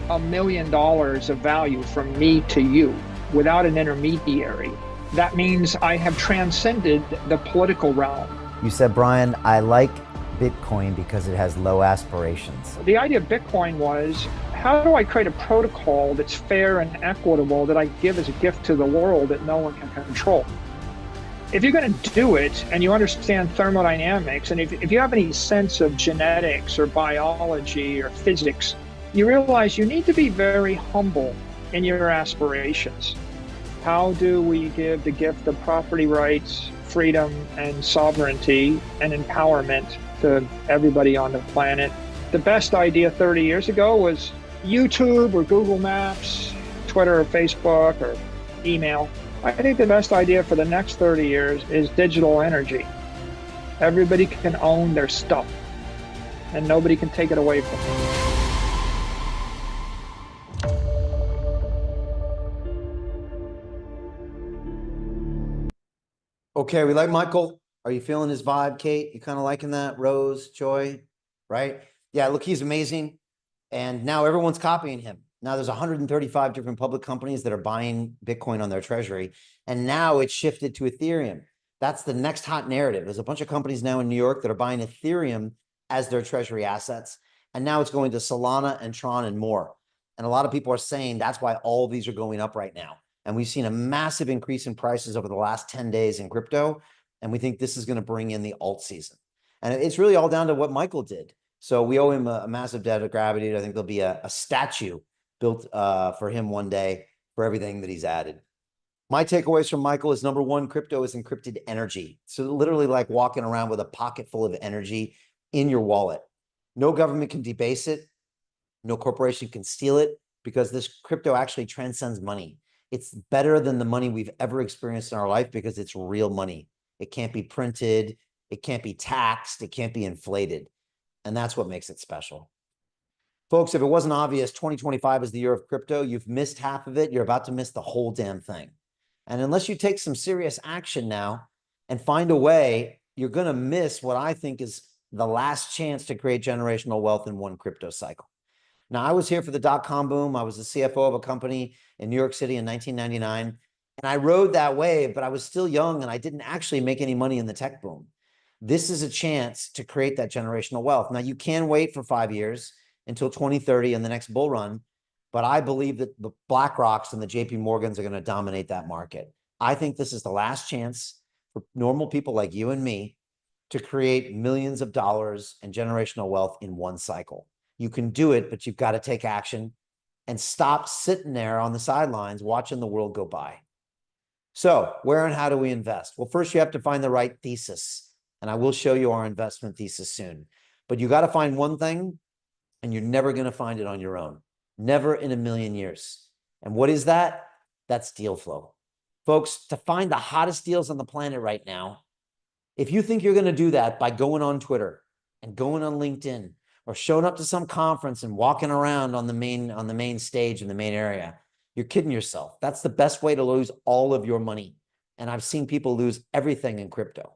$1 million of value from me to you without an intermediary, that means I have transcended the political realm. You said, Brian, I like Bitcoin because it has low aspirations. The idea of Bitcoin was, how do I create a protocol that's fair and equitable that I give as a gift to the world that no one can control? If you're going to do it and you understand thermodynamics, and if you have any sense of genetics or biology or physics, you realize you need to be very humble in your aspirations. How do we give the gift of property rights, freedom, and sovereignty and empowerment to everybody on the planet? The best idea 30 years ago was YouTube or Google Maps, Twitter or Facebook or email. I think the best idea for the next 30 years is digital energy. Everybody can own their stuff and nobody can take it away from them. Okay, we like Michael. Are you feeling his vibe, Kate? You kind of liking that? Rose, Joy, right? Yeah, look, he's amazing. And now everyone's copying him. Now there's 135 different public companies that are buying Bitcoin on their treasury. And now it's shifted to Ethereum. That's the next hot narrative. There's a bunch of companies now in New York that are buying Ethereum as their treasury assets. And now it's going to Solana and Tron and more. And a lot of people are saying that's why all of these are going up right now. And we've seen a massive increase in prices over the last 10 days in crypto. And we think this is going to bring in the alt season. And it's really all down to what Michael did. So we owe him a massive debt of gratitude. I think there'll be a statue built for him one day for everything that he's added. My takeaways from Michael is number one, crypto is encrypted energy. So literally like walking around with a pocket full of energy in your wallet. No government can debase it. No corporation can steal it because this crypto actually transcends money. It's better than the money we've ever experienced in our life because it's real money. It can't be printed. It can't be taxed. It can't be inflated. And that's what makes it special. Folks, if it wasn't obvious, 2025 is the year of crypto. You've missed half of it. You're about to miss the whole damn thing. And unless you take some serious action now and find a way, you're going to miss what I think is the last chance to create generational wealth in one crypto cycle. Now, I was here for the dot-com boom. I was the CFO of a company in New York City in 1999. And I rode that wave, but I was still young and I didn't actually make any money in the tech boom. This is a chance to create that generational wealth. Now, you can wait for 5 years until 2030 and the next bull run, but I believe that the BlackRocks and the JP Morgans are going to dominate that market. I think this is the last chance for normal people like you and me to create millions of dollars and generational wealth in one cycle. You can do it, but you've got to take action and stop sitting there on the sidelines watching the world go by. So where and how do we invest? Well, first you have to find the right thesis, and I will show you our investment thesis soon. But you got to find one thing, and you're never going to find it on your own. Never in a million years. And what is that? That's deal flow. Folks, to find the hottest deals on the planet right now, if you think you're going to do that by going on Twitter and going on LinkedIn or showing up to some conference and walking around on the main stage in the main area, you're kidding yourself. That's the best way to lose all of your money. And I've seen people lose everything in crypto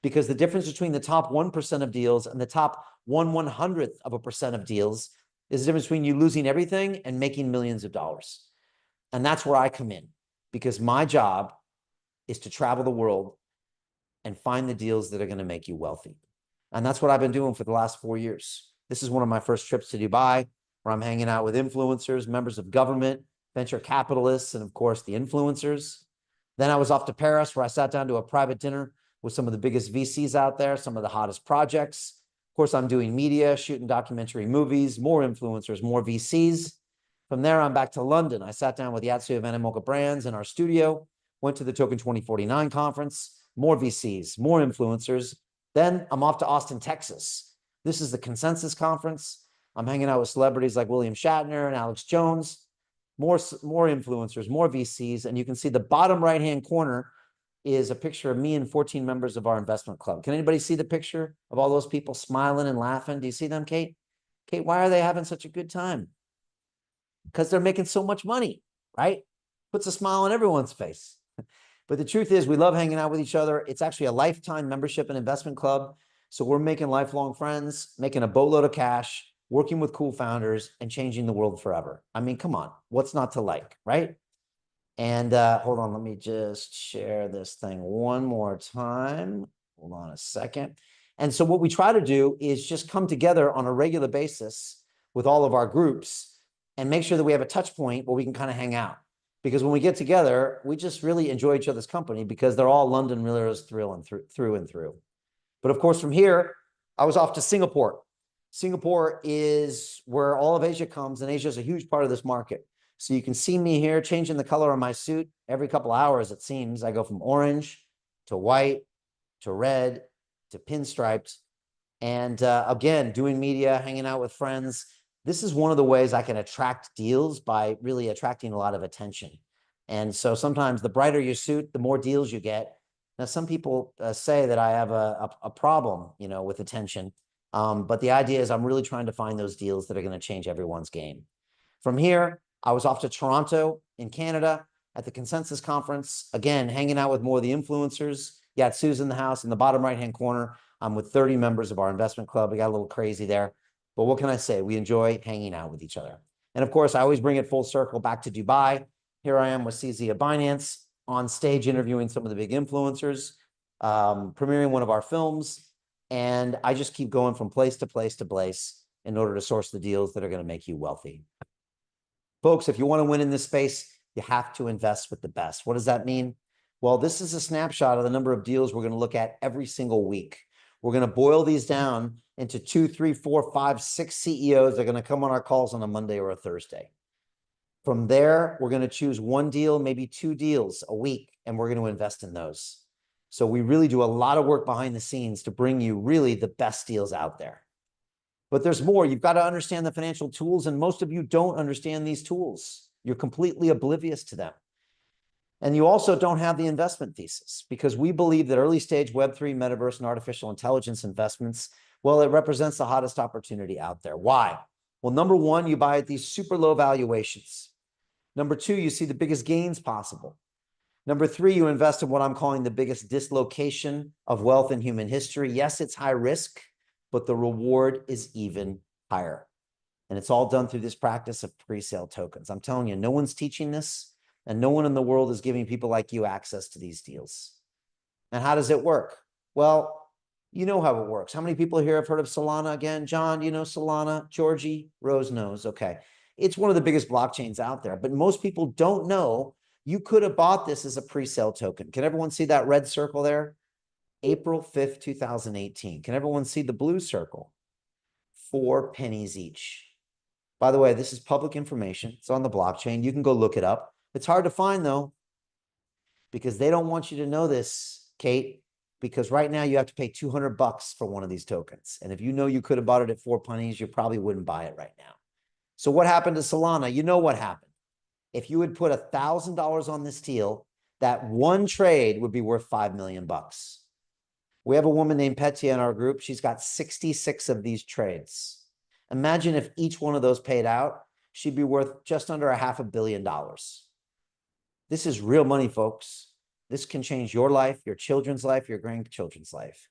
because the difference between the top 1% of deals and the top 1/100% of deals is the difference between you losing everything and making millions of dollars. And that's where I come in because my job is to travel the world and find the deals that are going to make you wealthy. And that's what I've been doing for the last 4 years. This is one of my first trips to Dubai, where I'm hanging out with influencers, members of government, venture capitalists, and of course, the influencers. Then I was off to Paris, where I sat down to a private dinner with some of the biggest VCs out there, some of the hottest projects. Of course, I'm doing media, shooting documentary movies, more influencers, more VCs. From there, I'm back to London. I sat down with Yatsu of Animoca Brands in our studio, went to the Token 2049 conference, more VCs, more influencers. Then I'm off to Austin, Texas. This is the Consensus Conference. I'm hanging out with celebrities like William Shatner and Alex Jones, more influencers, more VCs. And you can see the bottom right-hand corner is a picture of me and 14 members of our investment club. Can anybody see the picture of all those people smiling and laughing? Do you see them, Kate? Kate, why are they having such a good time? Because they're making so much money, right? Puts a smile on everyone's face. But the truth is, we love hanging out with each other. It's actually a lifetime membership and investment club. So we're making lifelong friends, making a boatload of cash, working with cool founders, and changing the world forever. I mean, come on, what's not to like, right? And hold on, let me just share this thing one more time. Hold on a second. And so what we try to do is just come together on a regular basis with all of our groups and make sure that we have a touch point where we can kind of hang out. Because when we get together, we just really enjoy each other's company because they're all London millionaires through and through. But of course, from here, I was off to Singapore. Singapore is where all of Asia comes, and Asia is a huge part of this market. So you can see me here changing the color of my suit every couple hours, it seems. I go from orange to white to red to pinstriped. And again, doing media, hanging out with friends. This is one of the ways I can attract deals by really attracting a lot of attention. And so sometimes the brighter your suit, the more deals you get. Now, some people say that I have a problem, with attention. But the idea is I'm really trying to find those deals that are going to change everyone's game. From here, I was off to Toronto in Canada at the Consensus Conference. Again, hanging out with more of the influencers. Yatsu's in the house in the bottom right-hand corner. I'm with 30 members of our investment club. We got a little crazy there. But what can I say? We enjoy hanging out with each other. And of course, I always bring it full circle back to Dubai. Here I am with CZ of Binance on stage interviewing some of the big influencers, premiering one of our films. And I just keep going from place to place to place in order to source the deals that are going to make you wealthy. Folks, if you want to win in this space, you have to invest with the best. What does that mean? Well, this is a snapshot of the number of deals we're going to look at every single week. We're going to boil these down into 2, 3, 4, 5, 6 CEOs that are going to come on our calls on a Monday or a Thursday. From there, we're going to choose one deal, maybe 2 deals a week, and we're going to invest in those. So we really do a lot of work behind the scenes to bring you really the best deals out there. But there's more. You've got to understand the financial tools, and most of you don't understand these tools. You're completely oblivious to them. And you also don't have the investment thesis, because we believe that early stage Web3, metaverse, and artificial intelligence investments, well, it represents the hottest opportunity out there. Why? Well, number one, you buy at these super low valuations. Number two, you see the biggest gains possible. Number three, you invest in what I'm calling the biggest dislocation of wealth in human history. Yes, it's high risk, but the reward is even higher. And it's all done through this practice of pre-sale tokens. I'm telling you, no one's teaching this, and no one in the world is giving people like you access to these deals. And how does it work? Well, you know how it works. How many people here have heard of Solana again? John, you know Solana? Georgie? Rose knows. Okay. It's one of the biggest blockchains out there, but most people don't know you could have bought this as a pre-sale token. Can everyone see that red circle there? April 5th, 2018. Can everyone see the blue circle? 4 pennies each. By the way, this is public information. It's on the blockchain. You can go look it up. It's hard to find though, because they don't want you to know this, Kate, because right now you have to pay $200 for one of these tokens. And if you know you could have bought it at 4 pennies, you probably wouldn't buy it right now. So what happened to Solana? You know what happened. If you had put $1,000 on this deal, that one trade would be worth $5 million. We have a woman named Petya in our group. She's got 66 of these trades. Imagine if each one of those paid out, she'd be worth just under $500 million. This is real money, folks. This can change your life, your children's life, your grandchildren's life.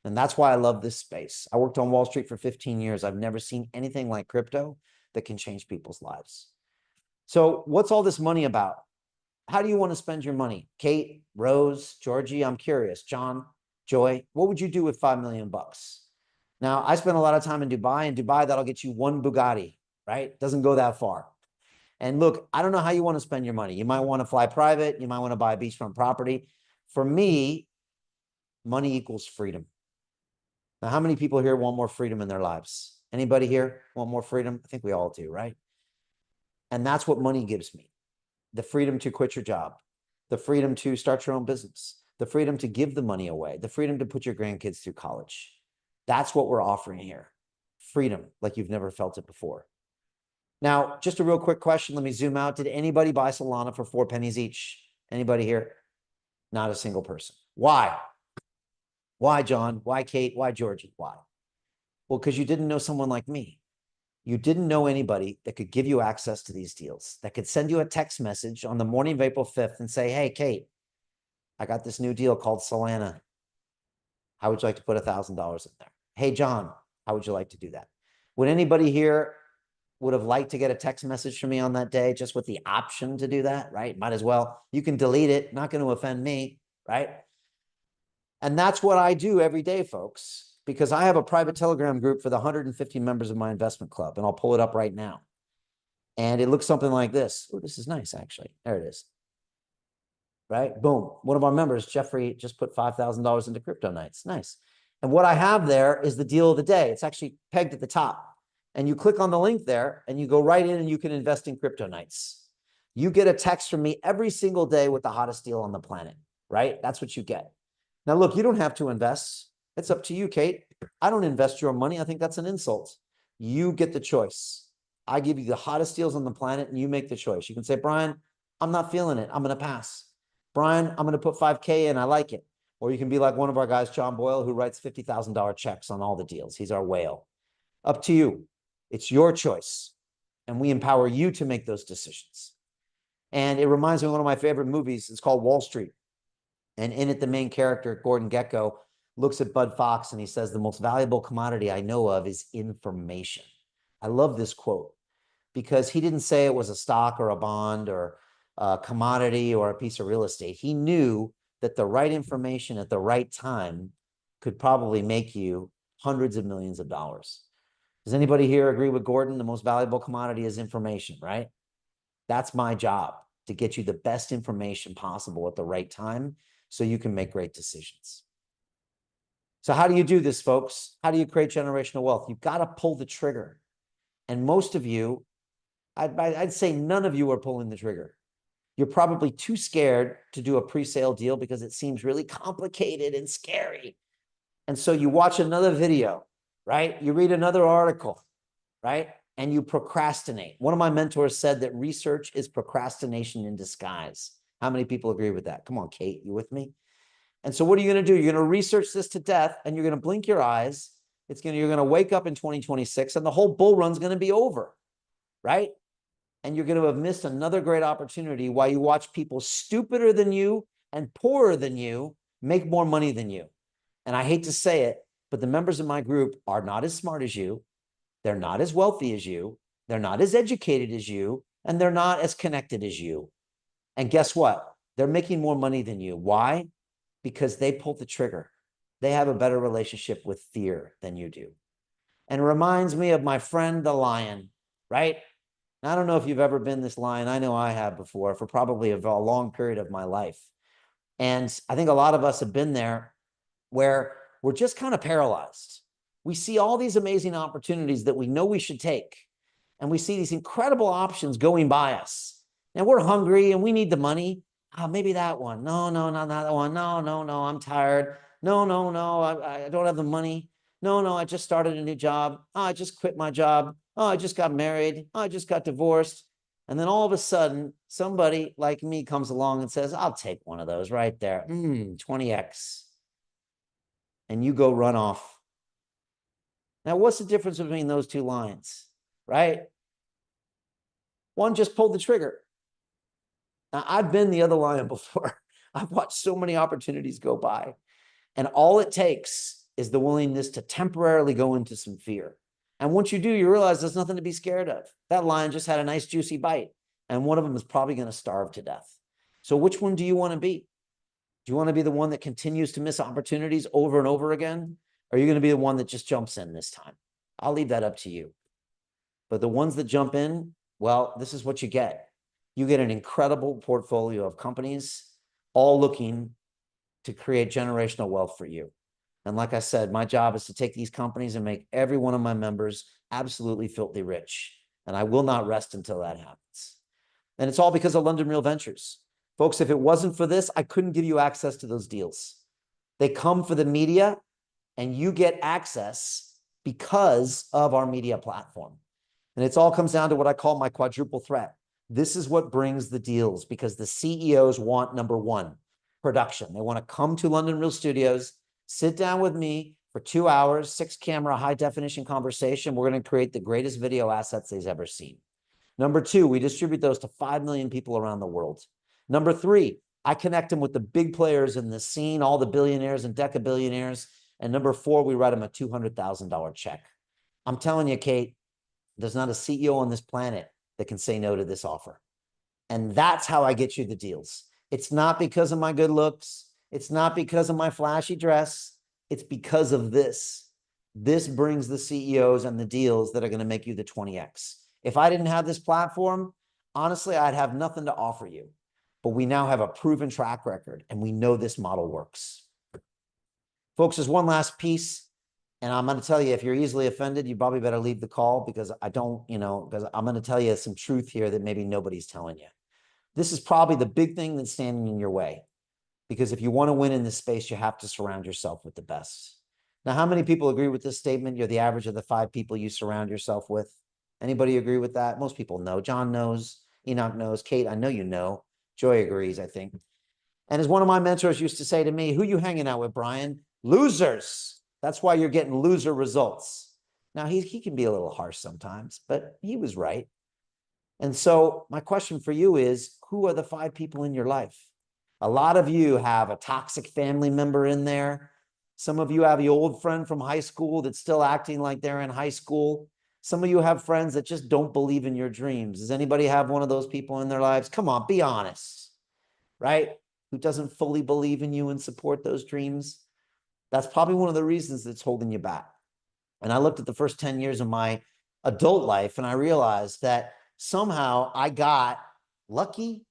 And that's why I love this space. I worked on Wall Street for 15 years. I've never seen anything like crypto that can change people's lives. So what's all this money about? How do you want to spend your money? Kate, Rose, Georgie, I'm curious. John, Joy, what would you do with $5 million? Now, I spent a lot of time in Dubai. In Dubai, that'll get you one Bugatti, right? Doesn't go that far. And look, I don't know how you want to spend your money. You might want to fly private. You might want to buy a beachfront property. For me, money equals freedom. Now, how many people here want more freedom in their lives? Anybody here want more freedom? I think we all do, right? And that's what money gives me. The freedom to quit your job, the freedom to start your own business, the freedom to give the money away, the freedom to put your grandkids through college. That's what we're offering here. Freedom like you've never felt it before. Now, just a real quick question. Let me zoom out. Did anybody buy Solana for 4 pennies each? Anybody here? Not a single person. Why? Why, John? Why, Kate? Why, Georgie? Why? Well, because you didn't know someone like me. You didn't know anybody that could give you access to these deals, that could send you a text message on the morning of April 5th and say, hey, Kate, I got this new deal called Solana. How would you like to put $1,000 in there? Hey, John, how would you like to do that? Would anybody here would have liked to get a text message from me on that day just with the option to do that, right? Might as well. You can delete it. Not going to offend me, right? And that's what I do every day, folks, because I have a private Telegram group for the 150 members of my investment club, and I'll pull it up right now. And it looks something like this. Oh, this is nice, actually. There it is. Right? Boom. One of our members, Jeffrey, just put $5,000 into Crypto Nights. Nice. And what I have there is the deal of the day. It's actually pegged at the top. And you click on the link there and you go right in and you can invest in Crypto Nights. You get a text from me every single day with the hottest deal on the planet, right? That's what you get. Now, look, you don't have to invest. It's up to you, Kate. I don't invest your money. I think that's an insult. You get the choice. I give you the hottest deals on the planet and you make the choice. You can say, Brian, I'm not feeling it. I'm going to pass. Brian, I'm going to put 5K in. I like it. Or you can be like one of our guys, John Boyle, who writes $50,000 checks on all the deals. He's our whale. Up to you. It's your choice. And we empower you to make those decisions. And it reminds me of one of my favorite movies. It's called Wall Street. And in it, the main character, Gordon Gekko, looks at Bud Fox and he says, the most valuable commodity I know of is information. I love this quote because he didn't say it was a stock or a bond or a commodity or a piece of real estate. He knew that the right information at the right time could probably make you hundreds of millions of dollars. Does anybody here agree with Gordon? The most valuable commodity is information, right? That's my job, to get you the best information possible at the right time so you can make great decisions. So how do you do this, folks? How do you create generational wealth? You've got to pull the trigger. And most of you, I'd say none of you are pulling the trigger. You're probably too scared to do a pre-sale deal because it seems really complicated and scary. And so you watch another video, right? You read another article, right? And you procrastinate. One of my mentors said that research is procrastination in disguise. How many people agree with that? Come on, Kate, you with me? And so what are you going to do? You're going to research this to death, and you're going to blink your eyes. You're going to wake up in 2026, and the whole bull run's going to be over, right? And you're going to have missed another great opportunity while you watch people stupider than you and poorer than you make more money than you. And I hate to say it, but the members of my group are not as smart as you. They're not as wealthy as you. They're not as educated as you. And they're not as connected as you. And guess what? They're making more money than you. Why? Because they pulled the trigger. They have a better relationship with fear than you do. And it reminds me of my friend, the lion, right? I don't know if you've ever been this lion. I know I have before, for probably a long period of my life. And I think a lot of us have been there where we're just kind of paralyzed. We see all these amazing opportunities that we know we should take. And we see these incredible options going by us. And we're hungry and we need the money. Maybe that one. No, not that one. No, I'm tired. No, I don't have the money. No, I just started a new job. I just quit my job. I just got married. I just got divorced. And then all of a sudden, somebody like me comes along and says, I'll take one of those right there. 20x. And you go run off. Now, what's the difference between those two lines, right? One just pulled the trigger. Now, I've been the other lion before. I've watched so many opportunities go by. And all it takes is the willingness to temporarily go into some fear. And once you do, you realize there's nothing to be scared of. That lion just had a nice juicy bite. And one of them is probably going to starve to death. So which one do you want to be? Do you want to be the one that continues to miss opportunities over and over again? Or are you going to be the one that just jumps in this time? I'll leave that up to you. But the ones that jump in, well, this is what you get. You get an incredible portfolio of companies all looking to create generational wealth for you. And like I said, my job is to take these companies and make every one of my members absolutely filthy rich. And I will not rest until that happens. And it's all because of London Real Ventures. Folks, if it wasn't for this, I couldn't give you access to those deals. They come for the media, and you get access because of our media platform. And it all comes down to what I call my quadruple threat. This is what brings the deals, because the CEOs want, number one, production. They want to come to London Real Studios, sit down with me for 2 hours, 6-camera, high-definition conversation. We're going to create the greatest video assets they've ever seen. Number two, we distribute those to 5 million people around the world. Number three, I connect them with the big players in the scene, all the billionaires and decabillionaires. And number four, we write them a $200,000 check. I'm telling you, Kate, there's not a CEO on this planet that can say no to this offer. And that's how I get you the deals. It's not because of my good looks. It's not because of my flashy dress. It's because of this. This brings the CEOs and the deals that are going to make you the 20x. If I didn't have this platform, honestly, I'd have nothing to offer you. But we now have a proven track record, and we know this model works. Folks, there's one last piece, and I'm going to tell you, if you're easily offended, you probably better leave the call, because because I'm going to tell you some truth here that maybe nobody's telling you. This is probably the big thing that's standing in your way, because if you want to win in this space, you have to surround yourself with the best. Now, how many people agree with this statement? You're the average of the 5 people you surround yourself with. Anybody agree with that? Most people know. John knows. Enoch knows. Kate, I know you know. Joy agrees, I think. And as one of my mentors used to say to me, who you hanging out with, Brian? Losers. That's why you're getting loser results. Now, he can be a little harsh sometimes, but he was right. And so my question for you is, who are the 5 people in your life? A lot of you have a toxic family member in there. Some of you have the old friend from high school that's still acting like they're in high school. Some of you have friends that just don't believe in your dreams. Does anybody have one of those people in their lives? Come on, be honest, right? Who doesn't fully believe in you and support those dreams? That's probably one of the reasons that's holding you back. And I looked at the first 10 years of my adult life, and I realized that somehow I got Lucky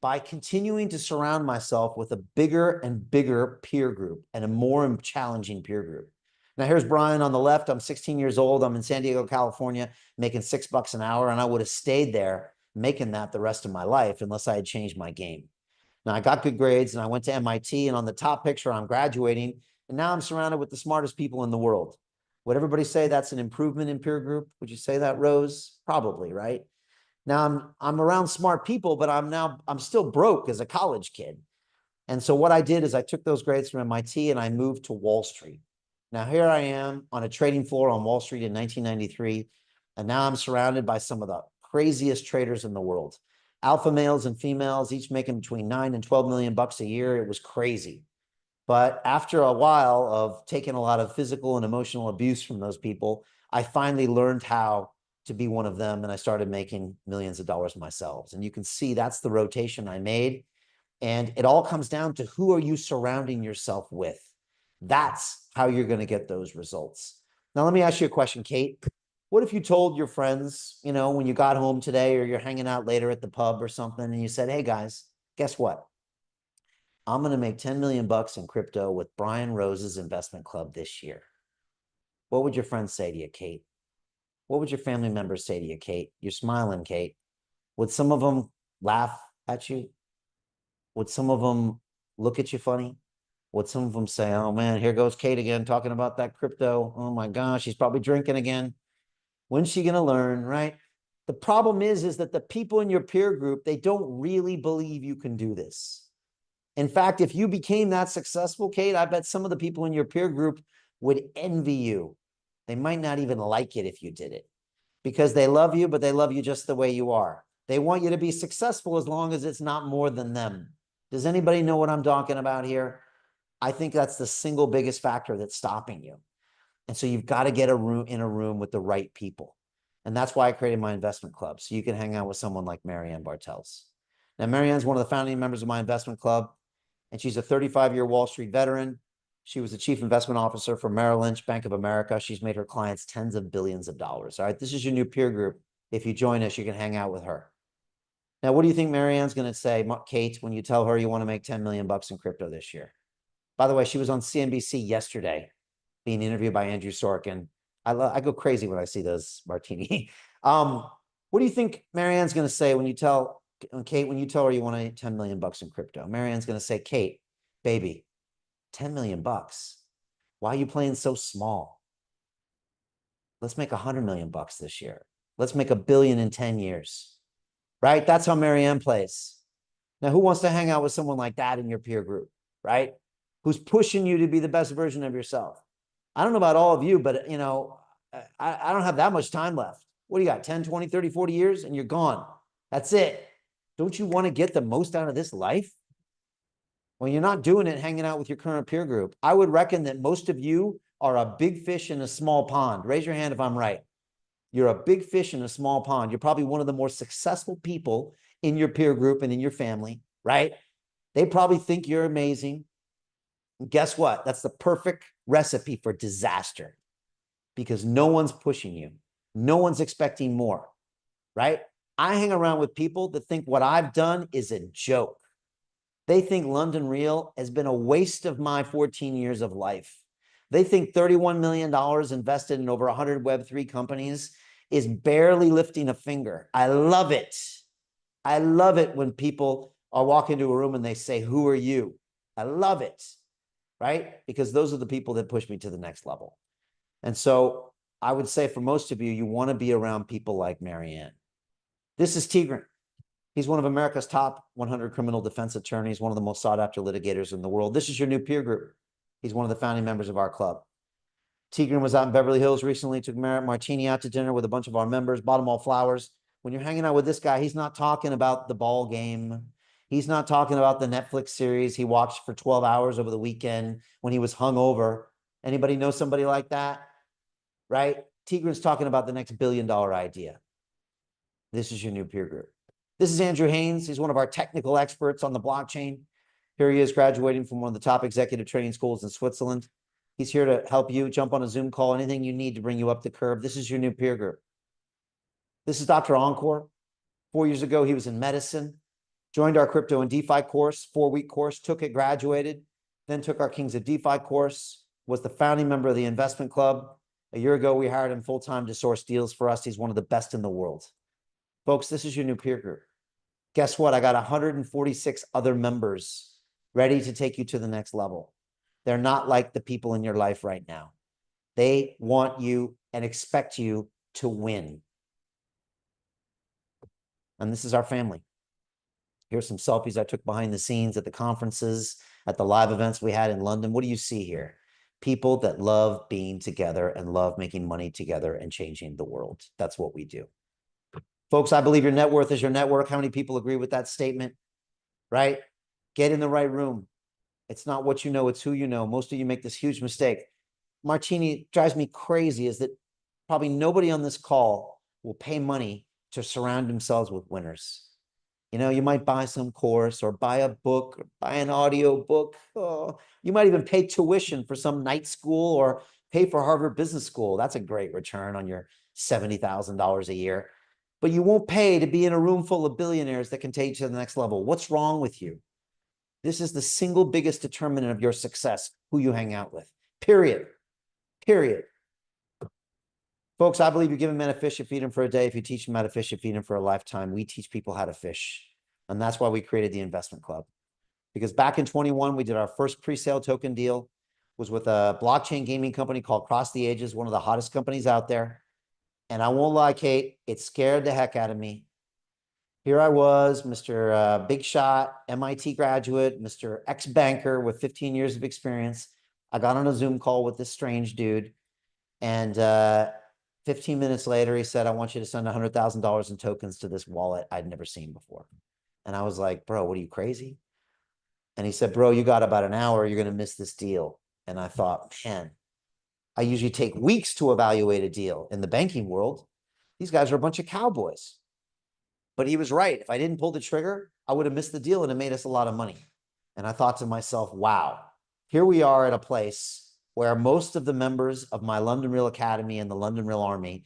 by continuing to surround myself with a bigger and bigger peer group and a more challenging peer group. Now here's Brian on the left. I'm 16 years old. I'm in San Diego, California, making $6 an hour, and I would have stayed there making that the rest of my life unless I had changed my game. Now I got good grades and I went to MIT, and on the top picture, I'm graduating, and now I'm surrounded with the smartest people in the world. Would everybody say that's an improvement in peer group? Would you say that, Rose? Probably, right? Now I'm around smart people, but I'm still broke as a college kid. And so what I did is I took those grades from MIT and I moved to Wall Street. Now here I am on a trading floor on Wall Street in 1993, and now I'm surrounded by some of the craziest traders in the world. Alpha males and females, each making between 9 and 12 million bucks a year. It was crazy. But after a while of taking a lot of physical and emotional abuse from those people, I finally learned how to be one of them, and I started making millions of dollars myself. And you can see that's the rotation I made. And it all comes down to who are you surrounding yourself with? That's how you're going to get those results. Now, let me ask you a question, Kate. What if you told your friends, you know, when you got home today or you're hanging out later at the pub or something, and you said, hey guys, guess what? I'm going to make 10 million bucks in crypto with Brian Rose's investment club this year. What would your friends say to you, Kate? What would your family members say to you, Kate? You're smiling, Kate. Would some of them laugh at you? Would some of them look at you funny? Would some of them say, oh man, here goes Kate again talking about that crypto. Oh my gosh, she's probably drinking again. When's she going to learn, right? The problem is that the people in your peer group, they don't really believe you can do this. In fact, if you became that successful, Kate, I bet some of the people in your peer group would envy you. They might not even like it if you did it because they love you, but they love you just the way you are. They want you to be successful as long as it's not more than them. Does anybody know what I'm talking about here? I think that's the single biggest factor that's stopping you. And so you've got to get in a room with the right people. And that's why I created my investment club, so you can hang out with someone like Marianne Bartels. Now, Marianne's one of the founding members of my investment club, and she's a 35-year Wall Street veteran. She was the chief investment officer for Merrill Lynch, Bank of America. She's made her clients tens of billions of dollars. All right, this is your new peer group. If you join us, you can hang out with her. Now, what do you think Marianne's going to say, Kate, when you tell her you want to make 10 million bucks in crypto this year? By the way, she was on CNBC yesterday being interviewed by Andrew Sorkin. I go crazy when I see those, Martini. What do you think Marianne's going to say when you tell Kate, when you tell her you want to make 10 million bucks in crypto? Marianne's going to say, Kate, baby, 10 million bucks. Why are you playing so small? Let's make 100 million bucks this year. Let's make $1 billion in 10 years. Right? That's how Marianne plays. Now, who wants to hang out with someone like that in your peer group? Right? Who's pushing you to be the best version of yourself? I don't know about all of you, but you know, I don't have that much time left. What do you got? 10, 20, 30, 40 years and you're gone. That's it. Don't you want to get the most out of this life? Well, you're not doing it hanging out with your current peer group. I would reckon that most of you are a big fish in a small pond. Raise your hand if I'm right. You're a big fish in a small pond. You're probably one of the more successful people in your peer group and in your family, right? They probably think you're amazing. And guess what? That's the perfect recipe for disaster because no one's pushing you. No one's expecting more, right? I hang around with people that think what I've done is a joke. They think London Real has been a waste of my 14 years of life. They think $31 million invested in over 100 Web3 companies is barely lifting a finger. I love it. I love it when people are walking into a room and they say, who are you? I love it, right? Because those are the people that push me to the next level. And so I would say for most of you, you want to be around people like Marianne. This is Tigran. He's one of America's top 100 criminal defense attorneys, one of the most sought after litigators in the world. This is your new peer group. He's one of the founding members of our club. Tigran was out in Beverly Hills recently, took Martini out to dinner with a bunch of our members, bought them all flowers. When you're hanging out with this guy, he's not talking about the ball game. He's not talking about the Netflix series he watched for 12 hours over the weekend when he was hungover. Anybody know somebody like that? Right? Tigran's talking about the next $1 billion idea. This is your new peer group. This is Andrew Haynes. He's one of our technical experts on the blockchain. Here he is graduating from one of the top executive training schools in Switzerland. He's here to help you jump on a Zoom call, anything you need to bring you up the curve. This is your new peer group. This is Dr. Encore, 4 years ago, he was in medicine, joined our crypto and DeFi course, 4-week course, took it, graduated, then took our Kings of DeFi course, was the founding member of the investment club. A year ago, we hired him full-time to source deals for us. He's one of the best in the world. Folks, this is your new peer group. Guess what? I got 146 other members ready to take you to the next level. They're not like the people in your life right now. They want you and expect you to win. And this is our family. Here's some selfies I took behind the scenes at the conferences, at the live events we had in London. What do you see here? People that love being together and love making money together and changing the world. That's what we do. Folks, I believe your net worth is your network. How many people agree with that statement? Right? Get in the right room. It's not what you know, it's who you know. Most of you make this huge mistake. Martini drives me crazy is that probably nobody on this call will pay money to surround themselves with winners. You know, you might buy some course or buy a book or buy an audio book. Oh, you might even pay tuition for some night school or pay for Harvard Business School. That's a great return on your $70,000 a year. But you won't pay to be in a room full of billionaires that can take you to the next level. What's wrong with you? This is the single biggest determinant of your success, who you hang out with. Period. Period. Folks, I believe you give a man a fish, you feed him for a day. If you teach him how to fish, you feed him for a lifetime. We teach people how to fish. And that's why we created the investment club. Because back in 21, we did our first pre-sale token deal, was with a blockchain gaming company called Cross the Ages, one of the hottest companies out there. And I won't lie, Kate, it scared the heck out of me. Here I was, Mr. Big Shot, MIT graduate, Mr. Ex-banker with 15 years of experience. I got on a Zoom call with this strange dude. And 15 minutes later, he said, I want you to send $100,000 in tokens to this wallet I'd never seen before. And I was like, bro, what are you, crazy? And he said, bro, you got about an hour. You're going to miss this deal. And I thought, man, I usually take weeks to evaluate a deal in the banking world. These guys are a bunch of cowboys. But he was right. If I didn't pull the trigger, I would have missed the deal and it made us a lot of money. And I thought to myself, wow, here we are at a place where most of the members of my London Real Academy and the London Real Army,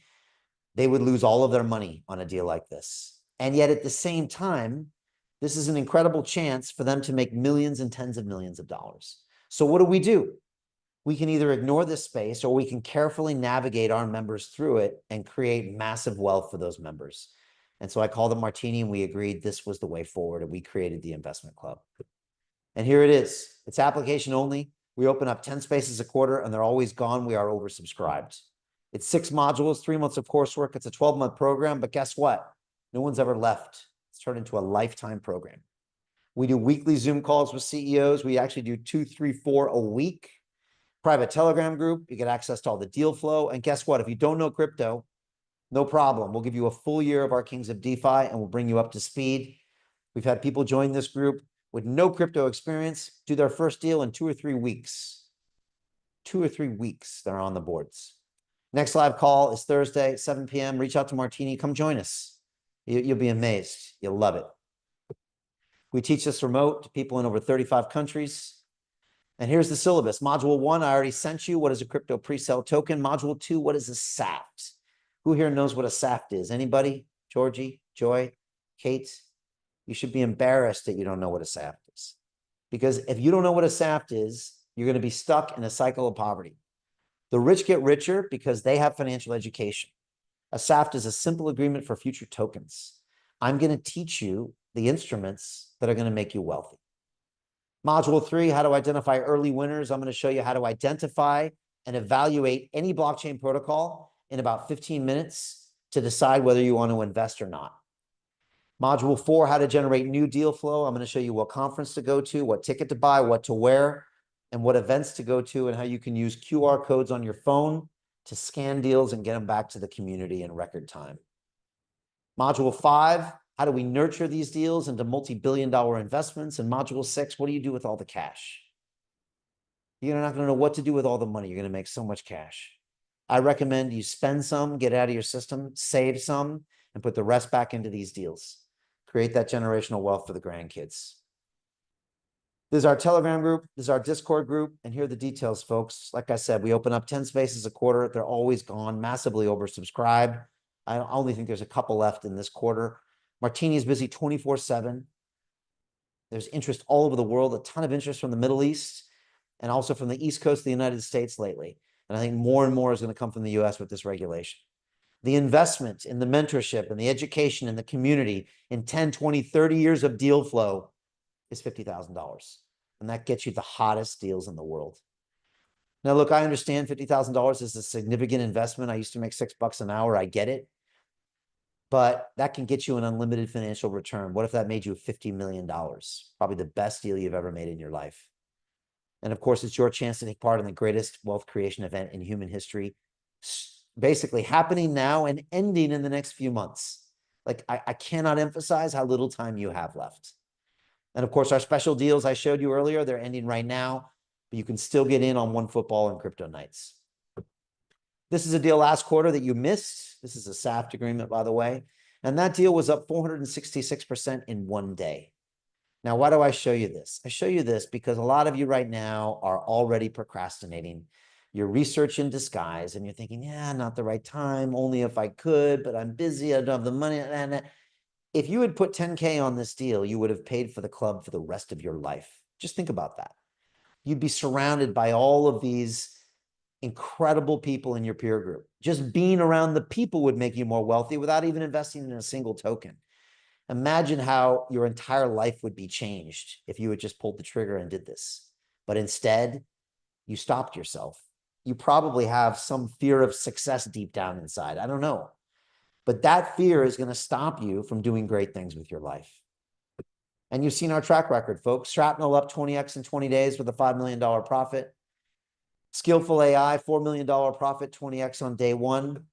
they would lose all of their money on a deal like this. And yet at the same time, this is an incredible chance for them to make millions and tens of millions of dollars. So what do? We can either ignore this space or we can carefully navigate our members through it and create massive wealth for those members. And so I called them Martini and we agreed this was the way forward and we created the investment club. And here it is. It's application only. We open up 10 spaces a quarter and they're always gone. We are oversubscribed. It's 6 modules, 3 months of coursework. It's a 12-month program, but guess what? No one's ever left. It's turned into a lifetime program. We do weekly Zoom calls with CEOs. We actually do 2, 3, 4 a week. Private Telegram group. You get access to all the deal flow. And guess what? If you don't know crypto, no problem. We'll give you a full year of our Kings of DeFi and we'll bring you up to speed. We've had people join this group with no crypto experience, do their first deal in 2 or 3 weeks. 2 or 3 weeks, they're on the boards. Next live call is Thursday, 7 p.m. Reach out to Martini. Come join us. You'll be amazed. You'll love it. We teach this remote to people in over 35 countries. And here's the syllabus. Module 1, I already sent you. What is a crypto pre-sale token? Module 2, what is a SAFT? Who here knows what a SAFT is? Anybody? Georgie, Joy, Kate? You should be embarrassed that you don't know what a SAFT is. Because if you don't know what a SAFT is, you're going to be stuck in a cycle of poverty. The rich get richer because they have financial education. A SAFT is a simple agreement for future tokens. I'm going to teach you the instruments that are going to make you wealthy. Module 3, how to identify early winners. I'm going to show you how to identify and evaluate any blockchain protocol in about 15 minutes to decide whether you want to invest or not. Module 4, how to generate new deal flow. I'm going to show you what conference to go to, what ticket to buy, what to wear, and what events to go to, and how you can use QR codes on your phone to scan deals and get them back to the community in record time. Module 5, how do we nurture these deals into multi-billion-dollar investments? And Module 6, what do you do with all the cash? You're not going to know what to do with all the money. You're going to make so much cash. I recommend you spend some, get out of your system, save some, and put the rest back into these deals. Create that generational wealth for the grandkids. This is our Telegram group. This is our Discord group. And here are the details, folks. Like I said, we open up 10 spaces a quarter. They're always gone, massively oversubscribed. I only think there's a couple left in this quarter. Martini is busy 24/7. There's interest all over the world, a ton of interest from the Middle East and also from the East Coast of the United States lately. And I think more and more is going to come from the US with this regulation. The investment in the mentorship and the education and the community in 10, 20, 30 years of deal flow is $50,000. And that gets you the hottest deals in the world. Now, look, I understand $50,000 is a significant investment. I used to make $6 an hour. I get it. But that can get you an unlimited financial return. What if that made you $50 million? Probably the best deal you've ever made in your life. And of course, it's your chance to take part in the greatest wealth creation event in human history, basically happening now and ending in the next few months. Like, I cannot emphasize how little time you have left. And of course, our special deals I showed you earlier, they're ending right now, but you can still get in on OneFootball and crypto nights. This is a deal last quarter that you missed. This is a SAFT agreement, by the way. And that deal was up 466% in one day. Now, why do I show you this? I show you this because a lot of you right now are already procrastinating. You're research in disguise and you're thinking, yeah, not the right time, only if I could, but I'm busy, I don't have the money. And if you had put 10K on this deal, you would have paid for the club for the rest of your life. Just think about that. You'd be surrounded by all of these incredible people in your peer group. Just being around the people would make you more wealthy without even investing in a single token. Imagine how your entire life would be changed if you had just pulled the trigger and did this. But instead, you stopped yourself. You probably have some fear of success deep down inside. I don't know. But that fear is going to stop you from doing great things with your life. And you've seen our track record, folks. Shrapnel up 20x in 20 days with a $5 million profit. Skillful AI, $4 million profit, 20x on day one.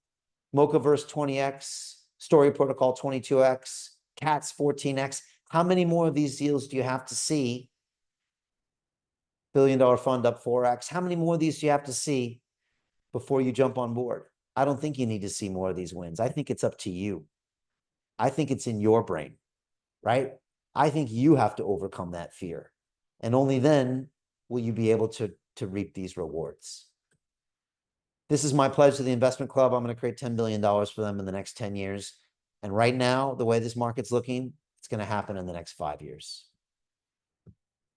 Mochaverse, 20x. Story Protocol, 22x. Cats, 14x. How many more of these deals do you have to see? $1 billion fund up 4x. How many more of these do you have to see before you jump on board? I don't think you need to see more of these wins. I think it's up to you. I think it's in your brain, right? I think you have to overcome that fear. And only then will you be able to reap these rewards. This is my pledge to the investment club. I'm going to create $10 billion for them in the next 10 years. And right now, the way this market's looking, it's going to happen in the next 5 years.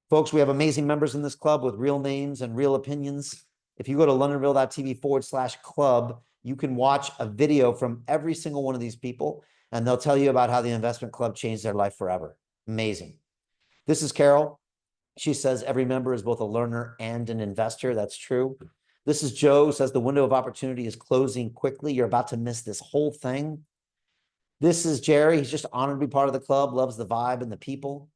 Folks, we have amazing members in this club with real names and real opinions. If you go to londonreal.tv/club, you can watch a video from every single one of these people, and they'll tell you about how the investment club changed their life forever. Amazing. This is Carol. She says every member is both a learner and an investor. That's true. This is Joe, who says the window of opportunity is closing quickly. You're about to miss this whole thing. This is Jerry. He's just honored to be part of the club, loves the vibe and the people.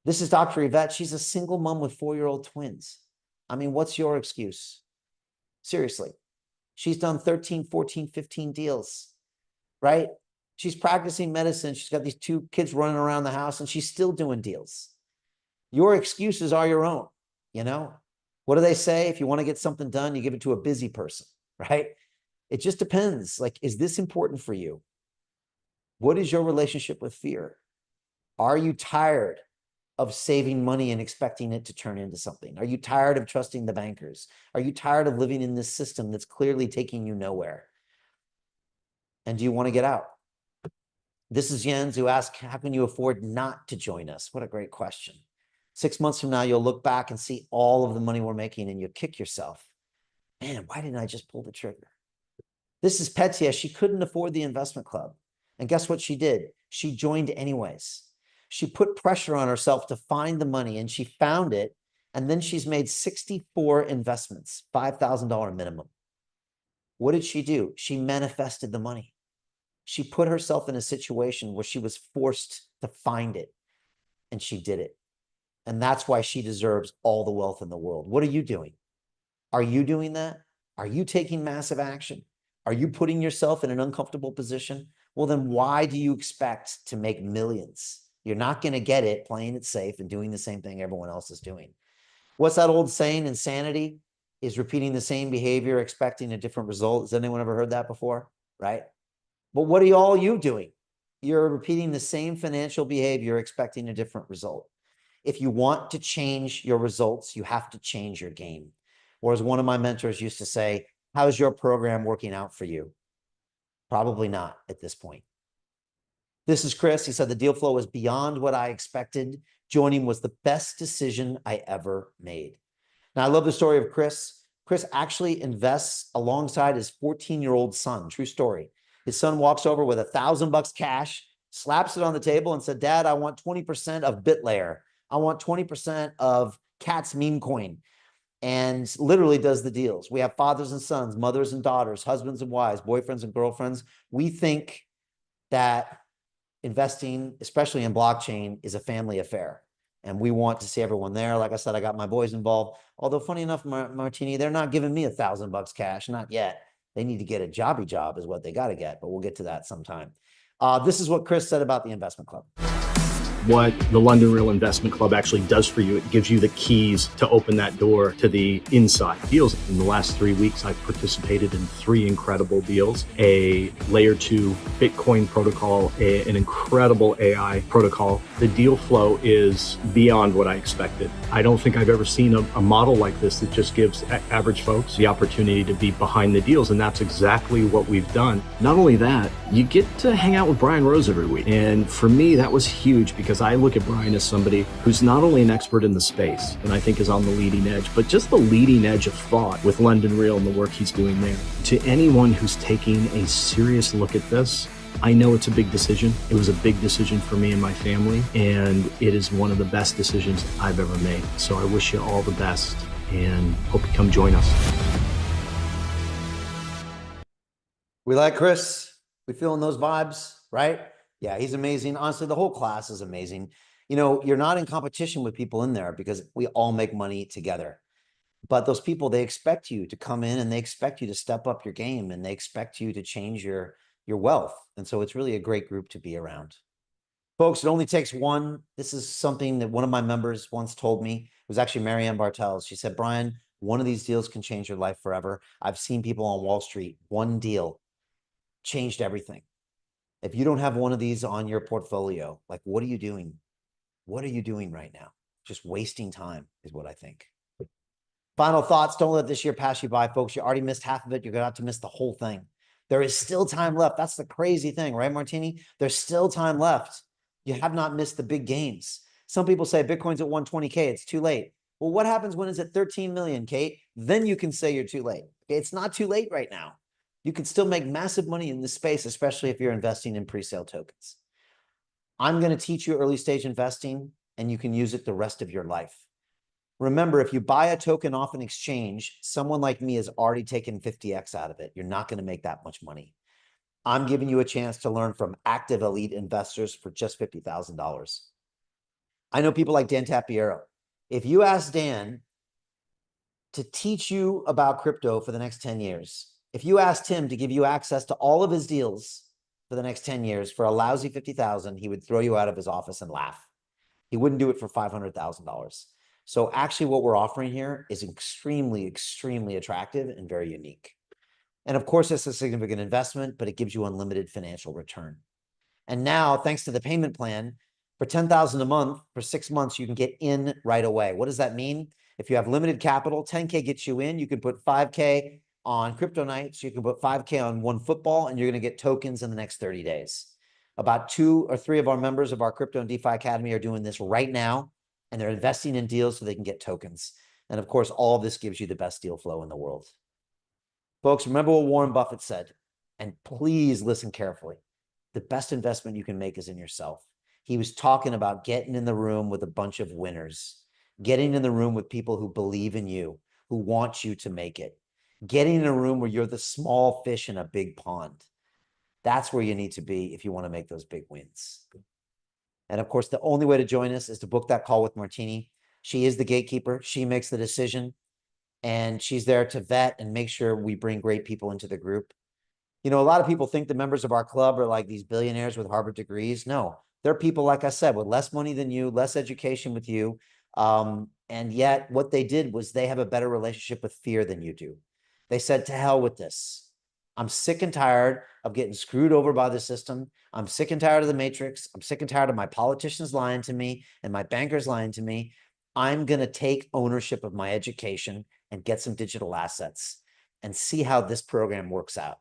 This is Dr. Yvette. She's a single mom with 4-year-old twins. I mean, what's your excuse? Seriously. She's done 13, 14, 15 deals, right? She's practicing medicine. She's got these 2 kids running around the house, and she's still doing deals. Your excuses are your own, you know? What do they say? If you want to get something done, you give it to a busy person, right? It just depends. Like, is this important for you? What is your relationship with fear? Are you tired of saving money and expecting it to turn into something? Are you tired of trusting the bankers? Are you tired of living in this system that's clearly taking you nowhere? And do you want to get out? This is Jens, who asked, how can you afford not to join us? What a great question. 6 months from now, you'll look back and see all of the money we're making and you'll kick yourself. Man, why didn't I just pull the trigger? This is Petya. She couldn't afford the investment club. And guess what she did? She joined anyways. She put pressure on herself to find the money, and she found it. And then she's made 64 investments, $5,000 minimum. What did she do? She manifested the money. She put herself in a situation where she was forced to find it, and she did it. And that's why she deserves all the wealth in the world. What are you doing? Are you doing that? Are you taking massive action? Are you putting yourself in an uncomfortable position? Well, then why do you expect to make millions? You're not going to get it playing it safe and doing the same thing everyone else is doing. What's that old saying? Insanity is repeating the same behavior, expecting a different result. Has anyone ever heard that before? Right? But what are all you doing? You're repeating the same financial behavior, expecting a different result. If you want to change your results, you have to change your game. Or as one of my mentors used to say, how's your program working out for you? Probably not at this point. This is Chris. He said the deal flow was beyond what I expected. Joining was the best decision I ever made. Now, I love the story of Chris. Chris actually invests alongside his 14-year-old son. True story. His son walks over with $1,000 cash, slaps it on the table and said, Dad, I want 20% of BitLayer. I want 20% of Cat's meme coin. And literally does the deals. We have fathers and sons, mothers and daughters, husbands and wives, boyfriends and girlfriends. We think that investing, especially in blockchain, is a family affair. And we want to see everyone there. Like I said, I got my boys involved. Although funny enough, Martini, they're not giving me $1,000 cash, not yet. They need to get a jobby job is what they got to get, but we'll get to that sometime. This is what Chris said about the investment club. What the London Real Investment Club actually does for you, it gives you the keys to open that door to the inside deals. In the last 3 weeks, I've participated in 3 incredible deals: a layer 2 Bitcoin protocol, an incredible AI protocol. The deal flow is beyond what I expected. I don't think I've ever seen a model like this that just gives average folks the opportunity to be behind the deals, and that's exactly what we've done. Not only that, you get to hang out with Brian Rose every week, and for me, that was huge because I look at Brian as somebody who's not only an expert in the space, and I think is on the leading edge, but just the leading edge of thought with London Real and the work he's doing there. To anyone who's taking a serious look at this, I know it's a big decision. It was a big decision for me and my family, and it is one of the best decisions I've ever made. So I wish you all the best and hope you come join us. We like Chris. We feeling those vibes, right? Yeah, he's amazing. Honestly, the whole class is amazing. You know, you're not in competition with people in there because we all make money together. But those people, they expect you to come in and they expect you to step up your game and they expect you to change your wealth. And so it's really a great group to be around. Folks, it only takes one. This is something that one of my members once told me. It was actually Marianne Bartels. She said, Brian, one of these deals can change your life forever. I've seen people on Wall Street, one deal changed everything. If you don't have one of these on your portfolio, like, what are you doing? What are you doing right now? Just wasting time is what I think. Final thoughts. Don't let this year pass you by, folks. You already missed half of it. You're going to have to miss the whole thing. There is still time left. That's the crazy thing, right, Martini? There's still time left. You have not missed the big gains. Some people say Bitcoin's at 120K. It's too late. Well, what happens when it's at 13 million, Kate? Then you can say you're too late. Okay, it's not too late right now. You can still make massive money in this space, especially if you're investing in pre-sale tokens. I'm going to teach you early stage investing, and you can use it the rest of your life. Remember, if you buy a token off an exchange, someone like me has already taken 50x out of it. You're not going to make that much money. I'm giving you a chance to learn from active elite investors for just $50,000. I know people like Dan Tapiero. If you ask Dan to teach you about crypto for the next 10 years, if you asked him to give you access to all of his deals for the next 10 years for a lousy $50,000, he would throw you out of his office and laugh. He wouldn't do it for $500,000. So actually what we're offering here is extremely, extremely attractive and very unique. And of course, it's a significant investment, but it gives you unlimited financial return. And now, thanks to the payment plan, for $10,000 a month, for 6 months, you can get in right away. What does that mean? If you have limited capital, 10K gets you in. You can put 5K on crypto nights, you can put 5K on OneFootball, and you're going to get tokens in the next 30 days. About 2 or 3 of our members of our Crypto and DeFi Academy are doing this right now, and they're investing in deals so they can get tokens. And of course, all of this gives you the best deal flow in the world. Folks, remember what Warren Buffett said, and please listen carefully. The best investment you can make is in yourself. He was talking about getting in the room with a bunch of winners, getting in the room with people who believe in you, who want you to make it. Getting in a room where you're the small fish in a big pond. That's where you need to be if you want to make those big wins. And of course, the only way to join us is to book that call with Martini. She is the gatekeeper. She makes the decision. And she's there to vet and make sure we bring great people into the group. You know, a lot of people think the members of our club are like these billionaires with Harvard degrees. No, they're people, like I said, with less money than you, less education with you. And yet what they did was they have a better relationship with fear than you do. They said, to hell with this. I'm sick and tired of getting screwed over by the system. I'm sick and tired of the matrix. I'm sick and tired of my politicians lying to me and my bankers lying to me. I'm going to take ownership of my education and get some digital assets and see how this program works out.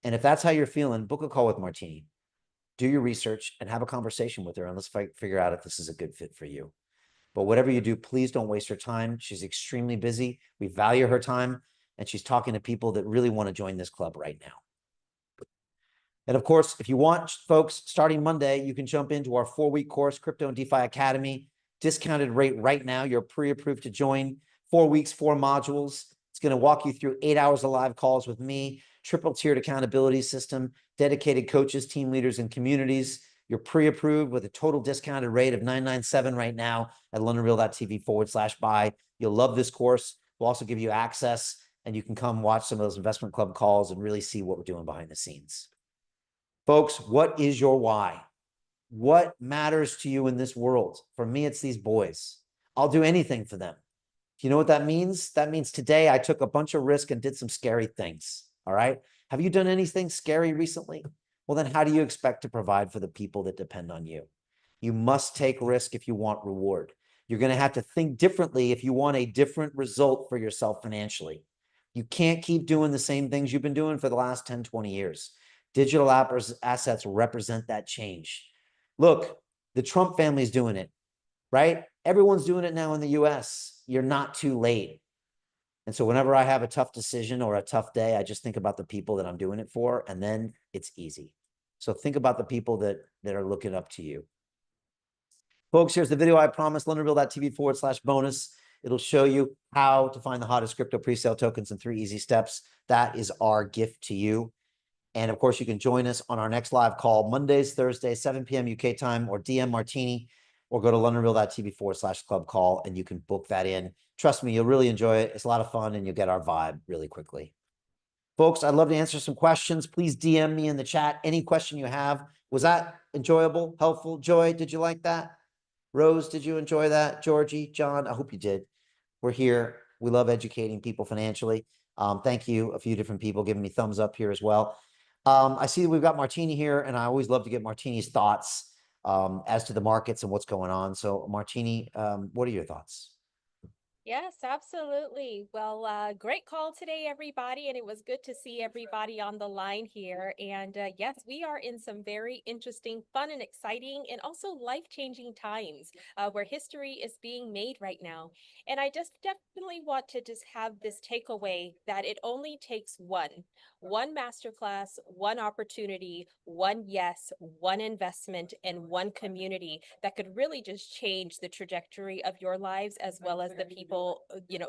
And if that's how you're feeling, book a call with Martini. do your research and have a conversation with her and let's figure out if this is a good fit for you. But whatever you do, please don't waste her time. She's extremely busy. We value her time, and she's talking to people that really want to join this club right now. And of course, if you want, folks, starting Monday, you can jump into our 4-week course, Crypto and DeFi Academy. Discounted rate right now. You're pre-approved to join. 4 weeks, 4 modules. It's going to walk you through 8 hours of live calls with me, triple tiered accountability system, dedicated coaches, team leaders, and communities. You're pre-approved with a total discounted rate of $997 right now at londonreal.tv/buy. You'll love this course. We'll also give you access, and you can come watch some of those investment club calls and really see what we're doing behind the scenes. Folks, what is your why? What matters to you in this world? For me, it's these boys. I'll do anything for them. You know what that means? That means today I took a bunch of risk and did some scary things. All right. Have you done anything scary recently? Well, then how do you expect to provide for the people that depend on you? You must take risk if you want reward. You're going to have to think differently if you want a different result for yourself financially. You can't keep doing the same things you've been doing for the last 10, 20 years. Digital assets represent that change. Look, the Trump family is doing it, right? Everyone's doing it now in the US. You're not too late. And so whenever I have a tough decision or a tough day, I just think about the people that I'm doing it for, and then it's easy. So think about the people that are looking up to you. Folks, here's the video I promised, londonreal.tv/bonus. It'll show you how to find the hottest crypto pre-sale tokens in 3 easy steps. That is our gift to you. And of course, you can join us on our next live call, Mondays, Thursdays, 7 p.m. UK time, or DM Martini, or go to londonreal.tv/club call, and you can book that in. Trust me, you'll really enjoy it. It's a lot of fun, and you'll get our vibe really quickly. Folks, I'd love to answer some questions. Please DM me in the chat any question you have. Was that enjoyable, helpful? Joy, did you like that? Rose, did you enjoy that? Georgie, John, I hope you did. We're here. We love educating people financially. Thank you. A few different people giving me thumbs up here as well. I see that we've got Martini here, and I always love to get Martini's thoughts as to the markets and what's going on. So Martini, what are your thoughts? Yes, absolutely. Well, great call today, everybody. And it was good to see everybody on the line here. And yes, we are in some very interesting, fun and exciting and also life-changing times where history is being made right now. And I just definitely want to just have this takeaway that it only takes one masterclass, one opportunity, one yes, one investment, and one community that could really just change the trajectory of your lives as well as the people,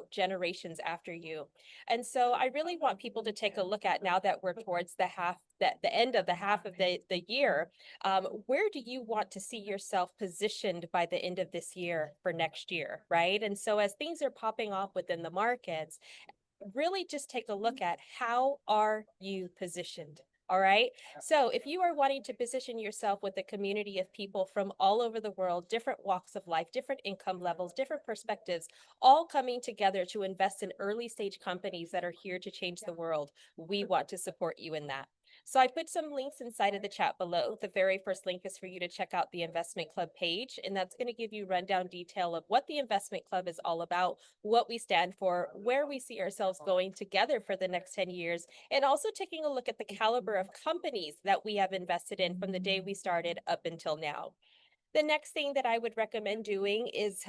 generations after you. And so I really want people to take a look at, now that we're towards the end of the half of the year, where do you want to see yourself positioned by the end of this year for next year, right? And so as things are popping off within the markets, really just take a look at how are you positioned. All right. So if you are wanting to position yourself with a community of people from all over the world, different walks of life, different income levels, different perspectives, all coming together to invest in early stage companies that are here to change the world, we want to support you in that. So I put some links inside of the chat below. The very first link is for you to check out the Investment Club page, and that's going to give you rundown detail of what the Investment Club is all about, what we stand for, where we see ourselves going together for the next 10 years, and also taking a look at the caliber of companies that we have invested in from the day we started up until now. The next thing that I would recommend doing is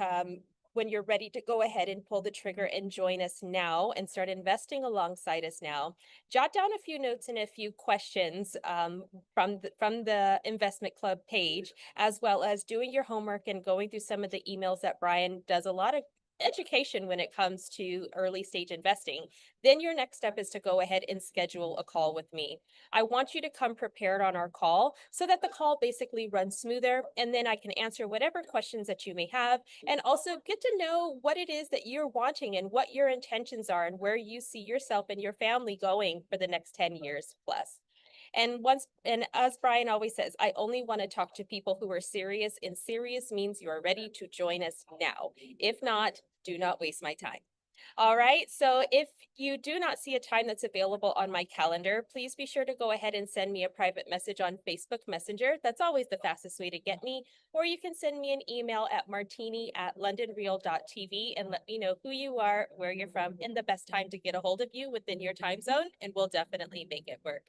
when you're ready to go ahead and pull the trigger and join us now and start investing alongside us now, jot down a few notes and a few questions from the Investment Club page, as well as doing your homework and going through some of the emails that Brian does a lot of education when it comes to early stage investing. Then your next step is to go ahead and schedule a call with me. I want you to come prepared on our call so that the call basically runs smoother, and then I can answer whatever questions that you may have, and also get to know what it is that you're wanting and what your intentions are and where you see yourself and your family going for the next 10 years plus. And as Brian always says, I only want to talk to people who are serious, and serious means you are ready to join us now. If not, do not waste my time. All right. So if you do not see a time that's available on my calendar, please be sure to go ahead and send me a private message on Facebook Messenger. That's always the fastest way to get me. Or you can send me an email at martini@londonreal.tv and let me know who you are, where you're from, and the best time to get a hold of you within your time zone, and we'll definitely make it work.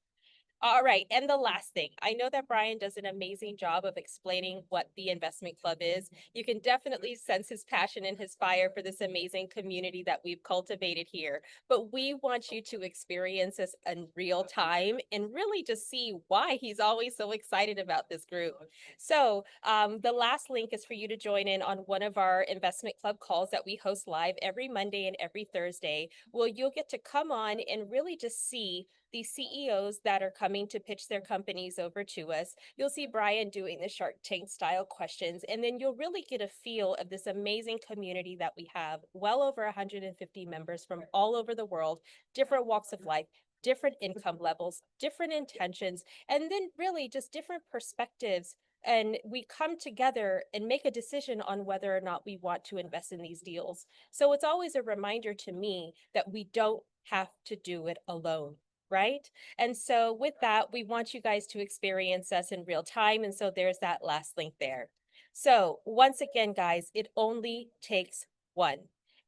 All right. And the last thing, I know that Brian does an amazing job of explaining what the investment club is. You can definitely sense his passion and his fire for this amazing community that we've cultivated here. But we want you to experience this in real time and really just see why he's always so excited about this group. So the last link is for you to join in on one of our investment club calls that we host live every Monday and every Thursday. Well, you'll get to come on and really just see the CEOs that are coming to pitch their companies over to us. You'll see Brian doing the Shark Tank style questions, and then you'll really get a feel of this amazing community that we have, well over 150 members from all over the world, different walks of life, different income levels, different intentions, and then really just different perspectives. And we come together and make a decision on whether or not we want to invest in these deals. So it's always a reminder to me that we don't have to do it alone. Right? And so with that, we want you guys to experience us in real time. And so there's that last link there. So once again, guys, it only takes one.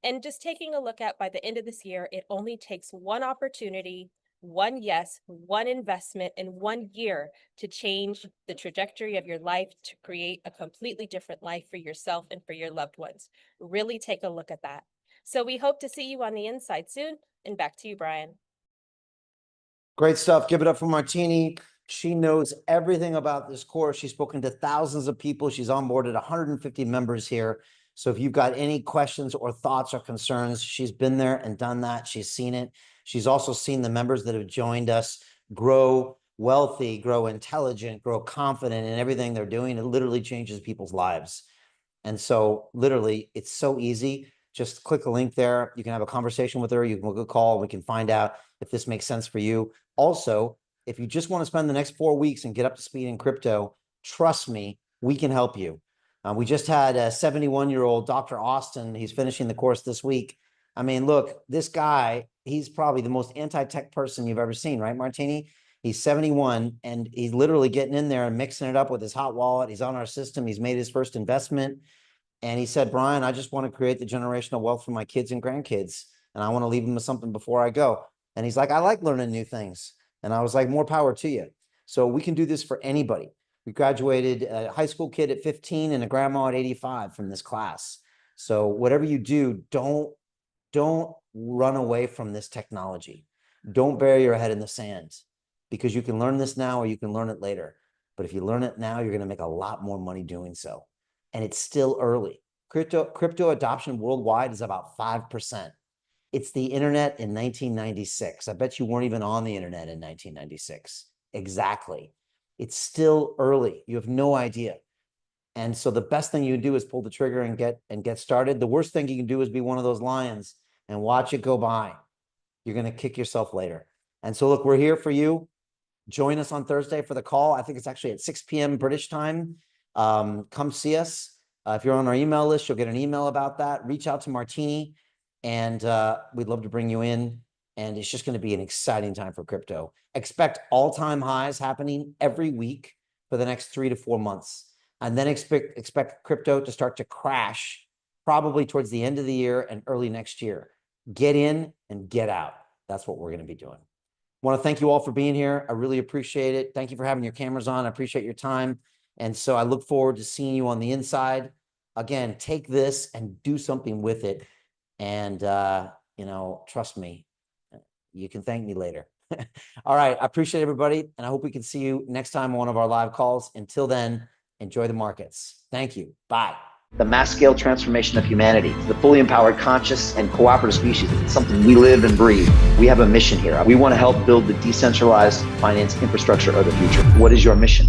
And just taking a look at by the end of this year, it only takes one opportunity, one yes, one investment, and 1 year to change the trajectory of your life, to create a completely different life for yourself and for your loved ones. Really take a look at that. So we hope to see you on the inside soon. And back to you, Brian. Great stuff. Give it up for Martini. She knows everything about this course. She's spoken to thousands of people. She's onboarded 150 members here. So if you've got any questions or thoughts or concerns, she's been there and done that. She's seen it. She's also seen the members that have joined us grow wealthy, grow intelligent, grow confident in everything they're doing. It literally changes people's lives. And so literally, it's so easy. Just click a link there. You can have a conversation with her. You can book a call. We can find out if this makes sense for you. Also, if you just want to spend the next 4 weeks and get up to speed in crypto, trust me, we can help you. We just had a 71-year-old Dr. Austin. He's finishing the course this week. I mean, look, this guy, he's probably the most anti-tech person you've ever seen, right, Martini? He's 71 and he's literally getting in there and mixing it up with his hot wallet. He's on our system. He's made his first investment. And he said, Brian, I just want to create the generational wealth for my kids and grandkids. And I want to leave them with something before I go. And he's like, I like learning new things. And I was like, more power to you. So we can do this for anybody. We graduated a high school kid at 15 and a grandma at 85 from this class. So whatever you do, don't run away from this technology. Don't bury your head in the sand, because you can learn this now or you can learn it later. But if you learn it now, you're going to make a lot more money doing so. And it's still early. Crypto adoption worldwide is about 5%. It's the internet in 1996. I bet you weren't even on the internet in 1996. Exactly. It's still early. You have no idea. And so the best thing you can do is pull the trigger and get started. The worst thing you can do is be one of those lions and watch it go by. You're going to kick yourself later. And so look, we're here for you. Join us on Thursday for the call. I think it's actually at 6 p.m. British time. Come see us. If you're on our email list, you'll get an email about that. Reach out to Martini, and we'd love to bring you in. And it's just going to be an exciting time for crypto. Expect all-time highs happening every week for the next 3 to 4 months. And then expect crypto to start to crash probably towards the end of the year and early next year. Get in and get out. That's what we're going to be doing. I want to thank you all for being here. I really appreciate it. Thank you for having your cameras on. I appreciate your time. And so I look forward to seeing you on the inside. Again, take this and do something with it. And, trust me, you can thank me later. All right. I appreciate everybody. And I hope we can see you next time on one of our live calls. Until then, enjoy the markets. Thank you. Bye. The mass scale transformation of humanity, the fully empowered, conscious, and cooperative species. It's something we live and breathe. We have a mission here. We want to help build the decentralized finance infrastructure of the future. What is your mission?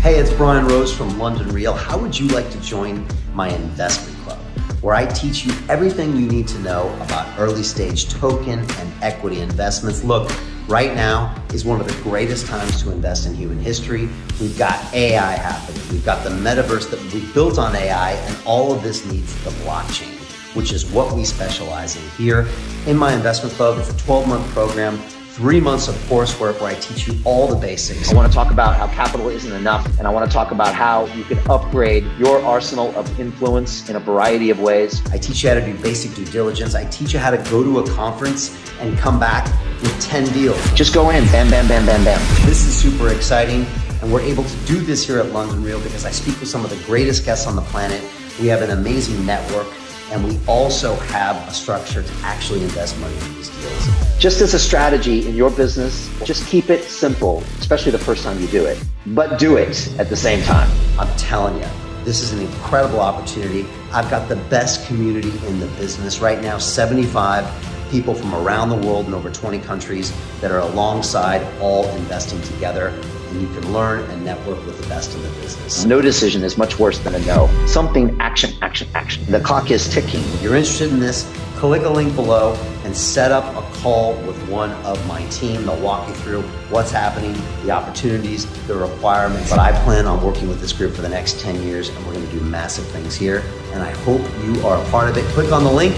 Hey, it's Brian Rose from London Real. How would you like to join my investment club, where I teach you everything you need to know about early stage token and equity investments? Look, right now is one of the greatest times to invest in human history. We've got AI happening. We've got the metaverse that we built on AI, and all of this needs the blockchain, which is what we specialize in here. In my investment club, it's a 12-month program, 3 months of coursework where I teach you all the basics. I want to talk about how capital isn't enough, and I want to talk about how you can upgrade your arsenal of influence in a variety of ways. I teach you how to do basic due diligence. I teach you how to go to a conference and come back with 10 deals. Just go in, bam, bam, bam, bam, bam. This is super exciting, and we're able to do this here at London Real because I speak with some of the greatest guests on the planet. We have an amazing network, and we also have a structure to actually invest money in these deals. Just as a strategy in your business, just keep it simple, especially the first time you do it, but do it at the same time. I'm telling you, this is an incredible opportunity. I've got the best community in the business right now, 75 people from around the world in over 20 countries that are alongside, all investing together. And you can learn and network with the best in the business. No decision is much worse than a no. Something, action, action, action. The clock is ticking. If you're interested in this, click a link below and set up a call with one of my team. They'll walk you through what's happening, the opportunities, the requirements. But I plan on working with this group for the next 10 years, and we're going to do massive things here. And I hope you are a part of it. Click on the link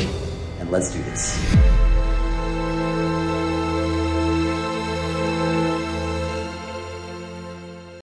and let's do this.